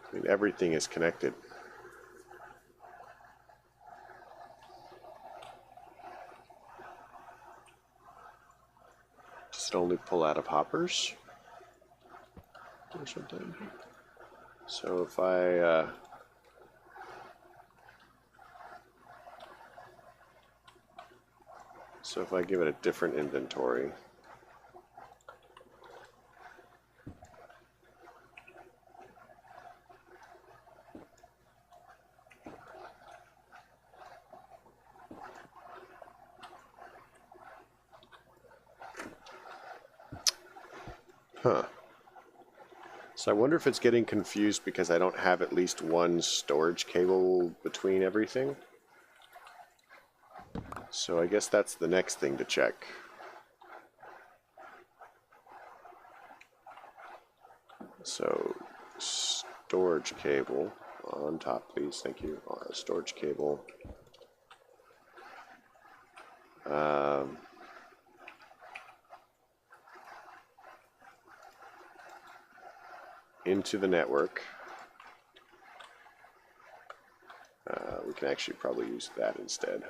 I mean, everything is connected. Does it only pull out of hoppers or something? So if I give it a different inventory. Huh. So I wonder if it's getting confused because I don't have at least one storage cable between everything. So I guess that's the next thing to check. So storage cable on top, please. Thank you. Storage cable. Into the network. We can actually probably use that instead.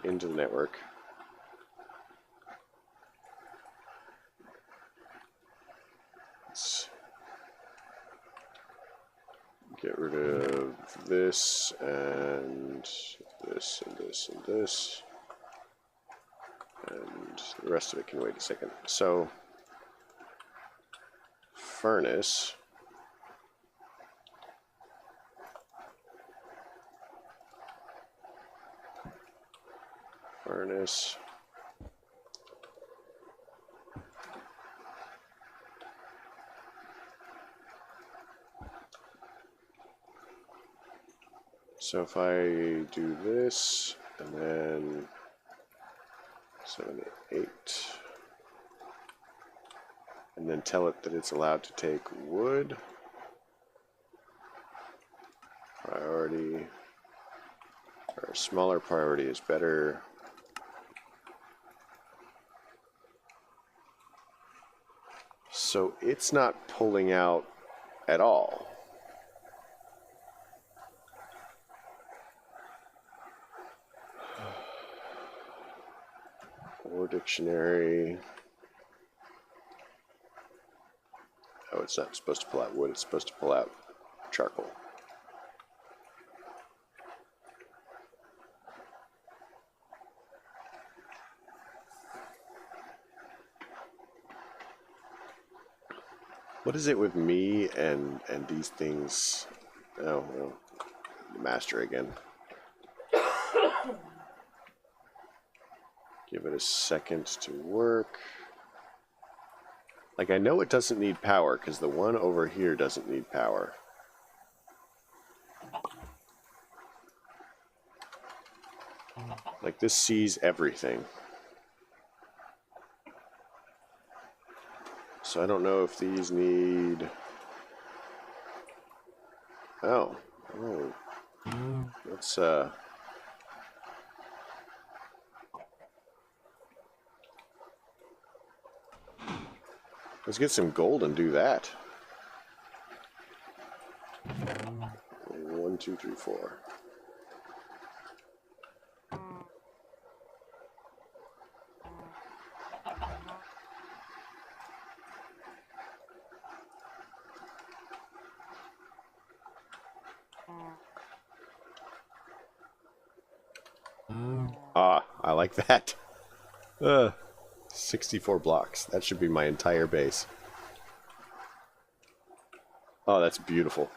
Into the network. Let's get rid of this and this and this and this. And the rest of it can wait a second. So furnace. Furnace. So if I do this and then 7, 8, and then tell it that it's allowed to take wood, priority, or smaller priority is better. So it's not pulling out at all. Or dictionary. Oh, it's not supposed to pull out wood, it's supposed to pull out charcoal. What is it with me and these things? Oh, well, the master again. Give it a second to work. Like, I know it doesn't need power because the one over here doesn't need power. Like, this sees everything. So I don't know if these need... Oh. Let's, let's get some gold and do that. 1, 2, 3, 4. Ah, I like that. 64 blocks. That should be my entire base. Oh, that's beautiful.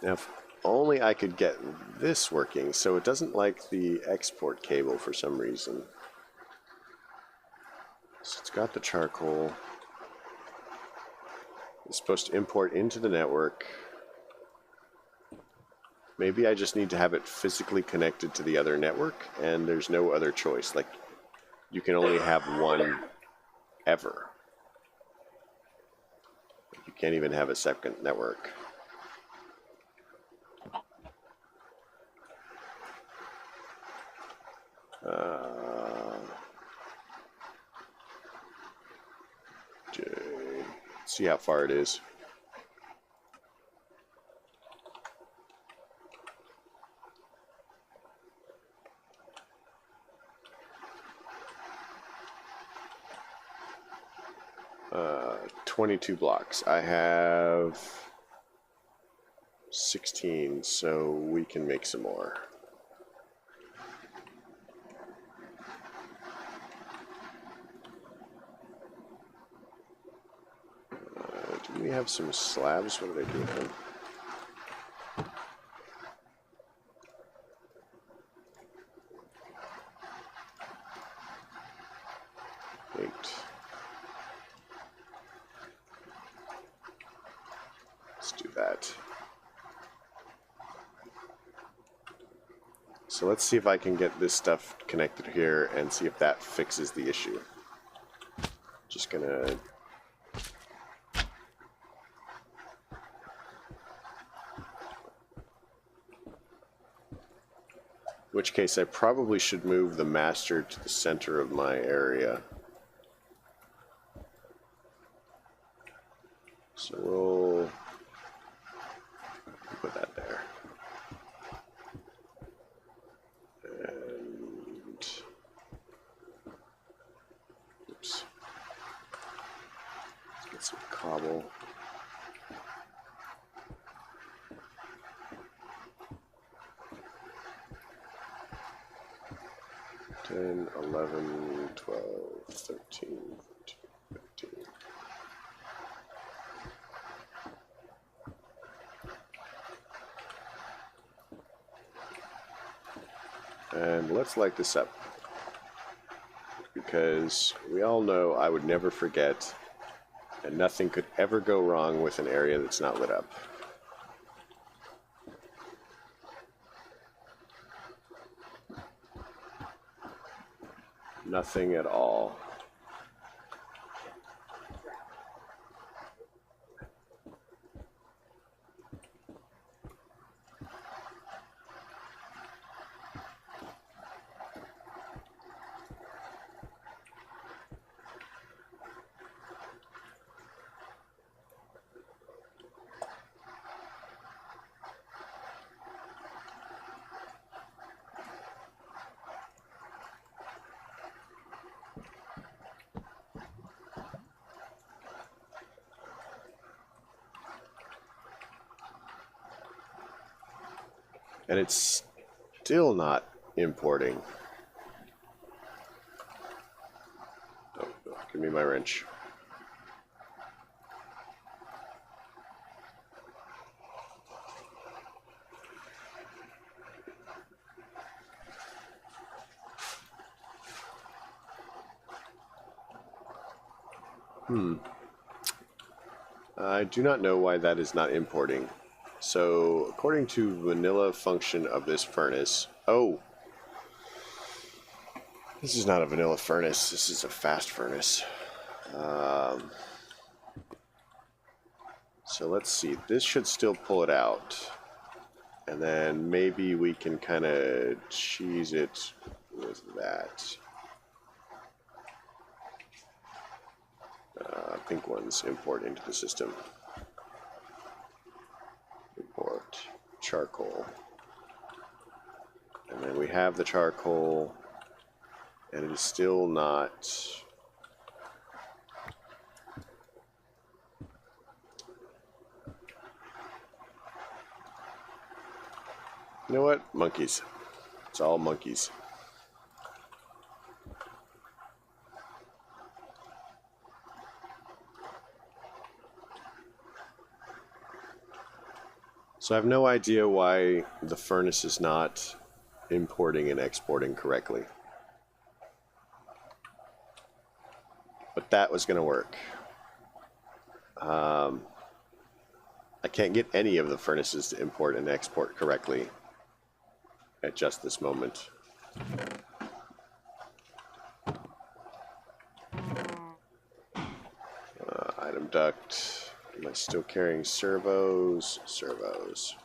Now, if only I could get this working, so it doesn't like the export cable for some reason. So it's got the charcoal. It's supposed to import into the network. Maybe I just need to have it physically connected to the other network, and there's no other choice. Like, you can only have one ever. You can't even have a second network. See how far it is. Uh, 22 blocks. I have 16, so we can make some more. Do we have some slabs? What did I do with them? Let's do that. So let's see if I can get this stuff connected here and see if that fixes the issue. Just gonna... In which case I probably should move the master to the center of my area. So we'll put that there. And oops. Let's get some cobble. Ten, 11, 12, 13, 14, 15. And let's light this up, because we all know I would never forget, and nothing could ever go wrong with an area that's not lit up. Nothing at all. And it's still not importing. Oh, give me my wrench. I do not know why that is not importing. So, according to vanilla function of this furnace... Oh! This is not a vanilla furnace, this is a fast furnace. So let's see, this should still pull it out. And then maybe we can kind of cheese it with that. Pink ones import into the system. Import charcoal. And then we have the charcoal, and it is still not... You know what? Monkeys. It's all monkeys. So I have no idea why the furnace is not importing and exporting correctly. But that was going to work. I can't get any of the furnaces to import and export correctly at just this moment. Item duct. Am I still carrying servos? Servos.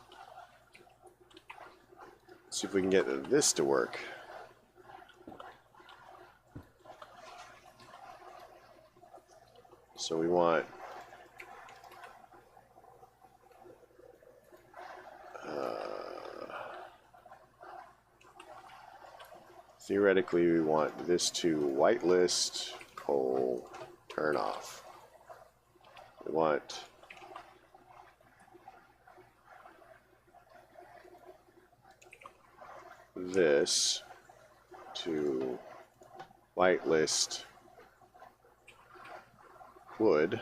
Let's see if we can get this to work. So we want theoretically we want this to whitelist, coal, turn off. We want this to whitelist wood.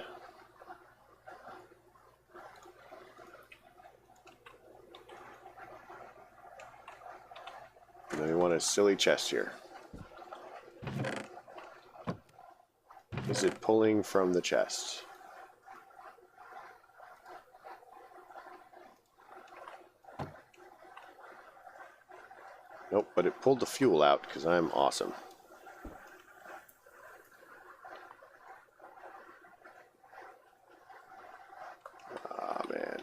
And then we want a silly chest here. Is it pulling from the chest? Nope, but it pulled the fuel out because I'm awesome. Ah, man.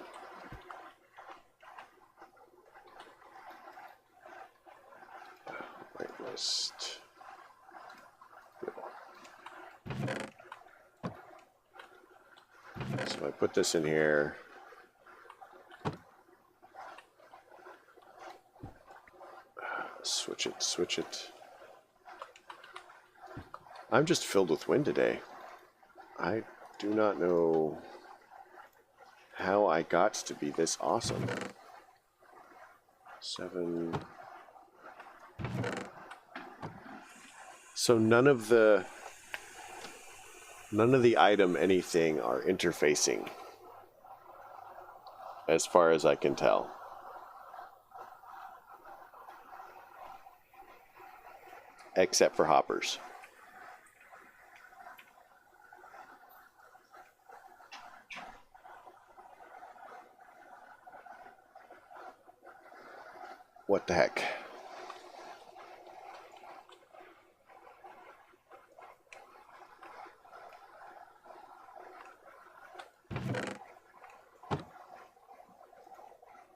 Whitelist. So I put this in here. Switch it, switch it. I'm just filled with wind today. I do not know how I got to be this awesome. 7. So none of the item anything are interfacing, as far as I can tell. Except for hoppers. What the heck?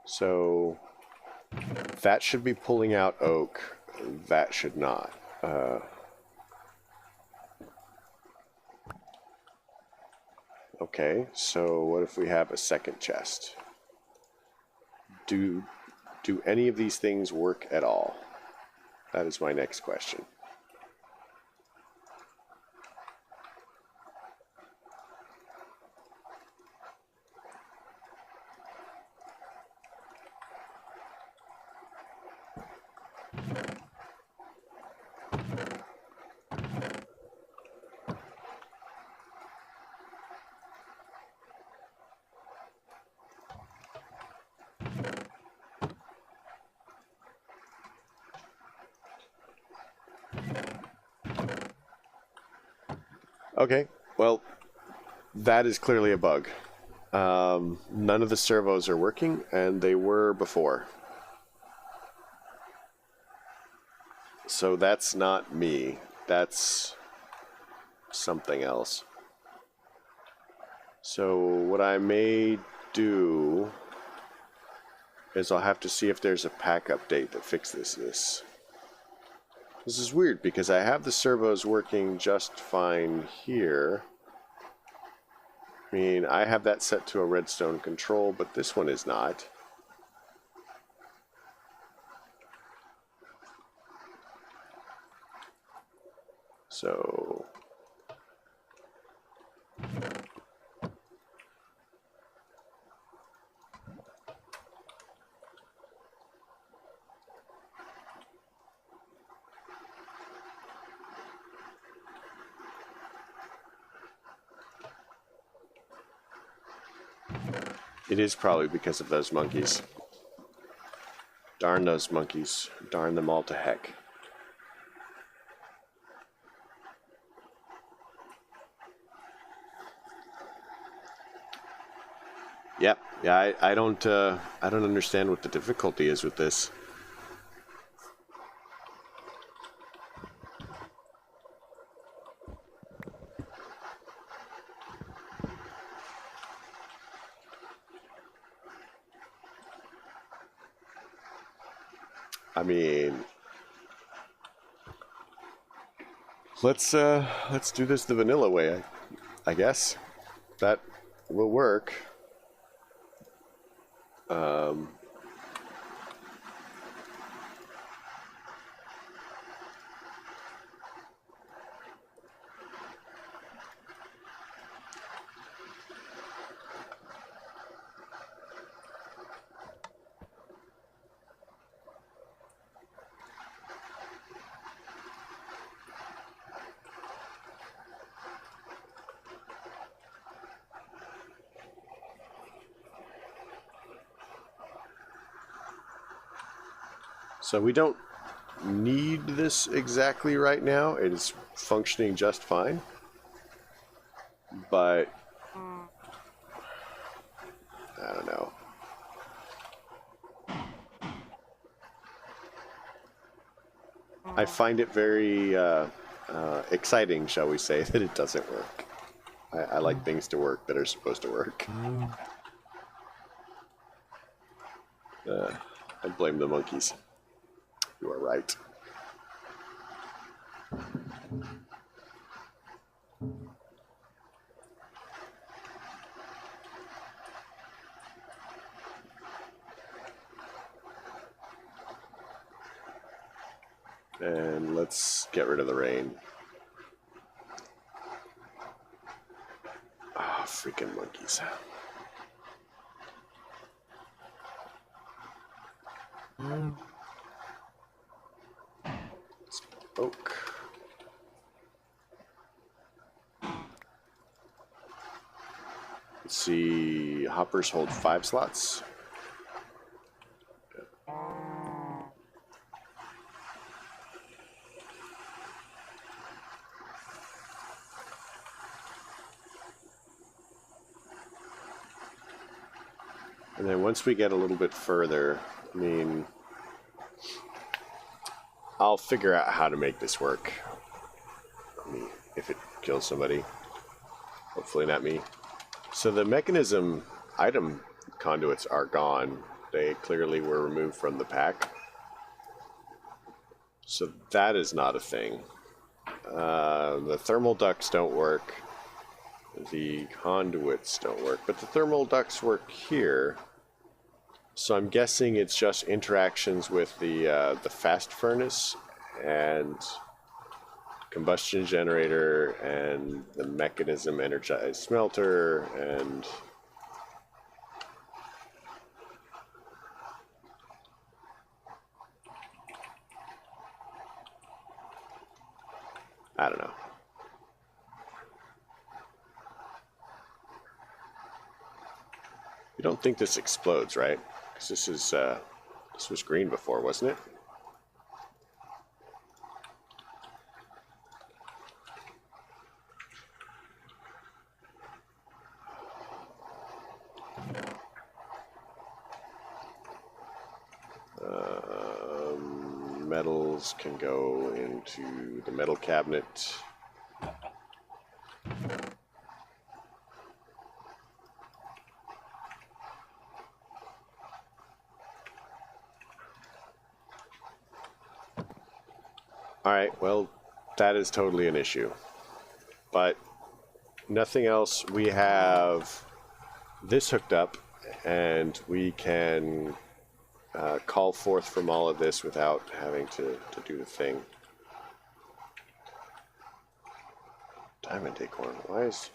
So that should be pulling out oak. That should not. Okay, so what if we have a second chest? Do any of these things work at all? That is my next question. Okay, well, that is clearly a bug. None of the servos are working, and they were before. So that's not me. That's something else. So what I may do is I'll have to see if there's a pack update that fixes this. This is weird because I have the servos working just fine here. I mean, I have that set to a redstone control, but this one is not. So it is probably because of those monkeys. Darn those monkeys. Darn them all to heck. Yep. Yeah, I don't understand what the difficulty is with this. I mean, let's do this the vanilla way, I guess. That will work. So we don't need this exactly right now. It is functioning just fine. But I don't know. I find it very exciting, shall we say, that it doesn't work. I like things to work that are supposed to work. I blame the monkeys. You are right. And let's get rid of the rain. Ah, freaking monkeys. Oak. Let's see. Hoppers hold 5 slots. And then once we get a little bit further, I mean, I'll figure out how to make this work. I mean, if it kills somebody. Hopefully not me. So the mechanism item conduits are gone. They clearly were removed from the pack. So that is not a thing. The thermal ducts don't work. The conduits don't work. But the thermal ducts work here. So I'm guessing it's just interactions with the fast furnace and combustion generator and the mechanism energized smelter and I don't know. You don't think this explodes, right? Because this was green before, wasn't it? Metals can go into the metal cabinet. Alright, well, that is totally an issue. But nothing else. We have this hooked up, and we can call forth from all of this without having to do the thing. Diamond acorn, why is...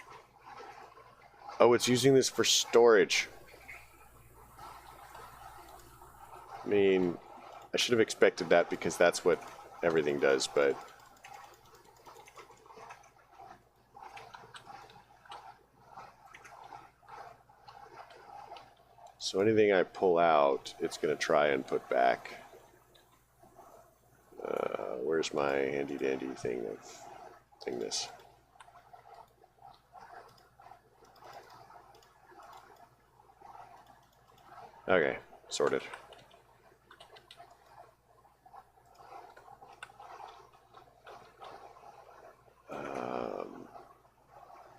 Oh, it's using this for storage. I mean, I should have expected that because that's what everything does, but... So anything I pull out, it's going to try and put back. Where's my handy-dandy thing of thingness? Okay, sorted.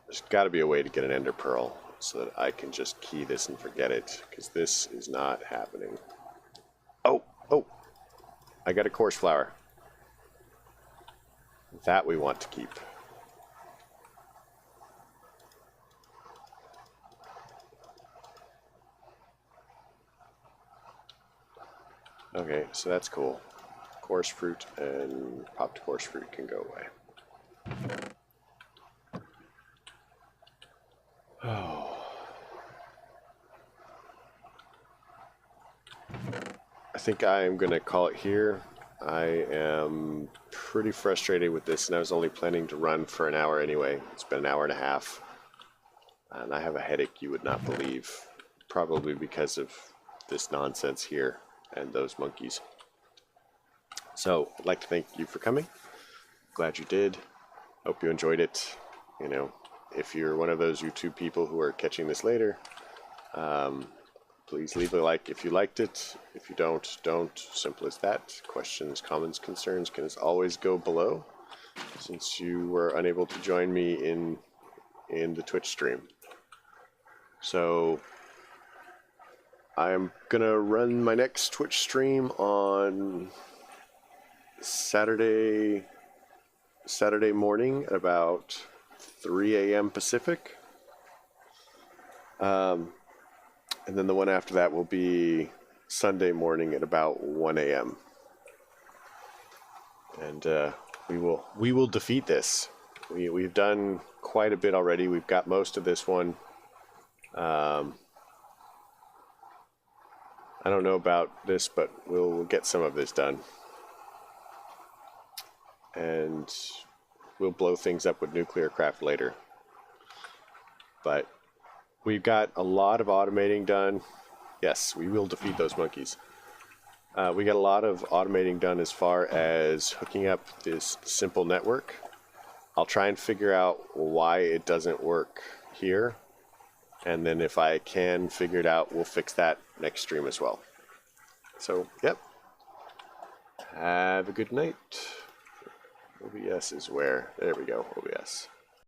There's got to be a way to get an ender pearl so that I can just key this and forget it, because this is not happening. Oh, oh, I got a coarse flower. That we want to keep. Okay, so that's cool. Coarse fruit and popped coarse fruit can go away. Oh. I think I am going to call it here. I am pretty frustrated with this, and I was only planning to run for an hour anyway. It's been an hour and a half. And I have a headache you would not believe. Probably because of this nonsense here and those monkeys. So, I'd like to thank you for coming. Glad you did. Hope you enjoyed it. You know, if you're one of those YouTube people who are catching this later, please leave a like if you liked it. If you don't, don't. Simple as that. Questions, comments, concerns can as always go below, since you were unable to join me in the Twitch stream. So I'm gonna run my next Twitch stream on Saturday morning at about 3 a.m. Pacific. And then the one after that will be Sunday morning at about 1 a.m. And we will defeat this. We've done quite a bit already. We've got most of this one. I don't know about this, but we'll get some of this done. And we'll blow things up with nuclear craft later. But we've got a lot of automating done. Yes, we will defeat those monkeys. We got a lot of automating done as far as hooking up this simple network. I'll try and figure out why it doesn't work here. And then if I can figure it out, we'll fix that next stream as well. So, yep. Have a good night. OBS is where? There we go, OBS.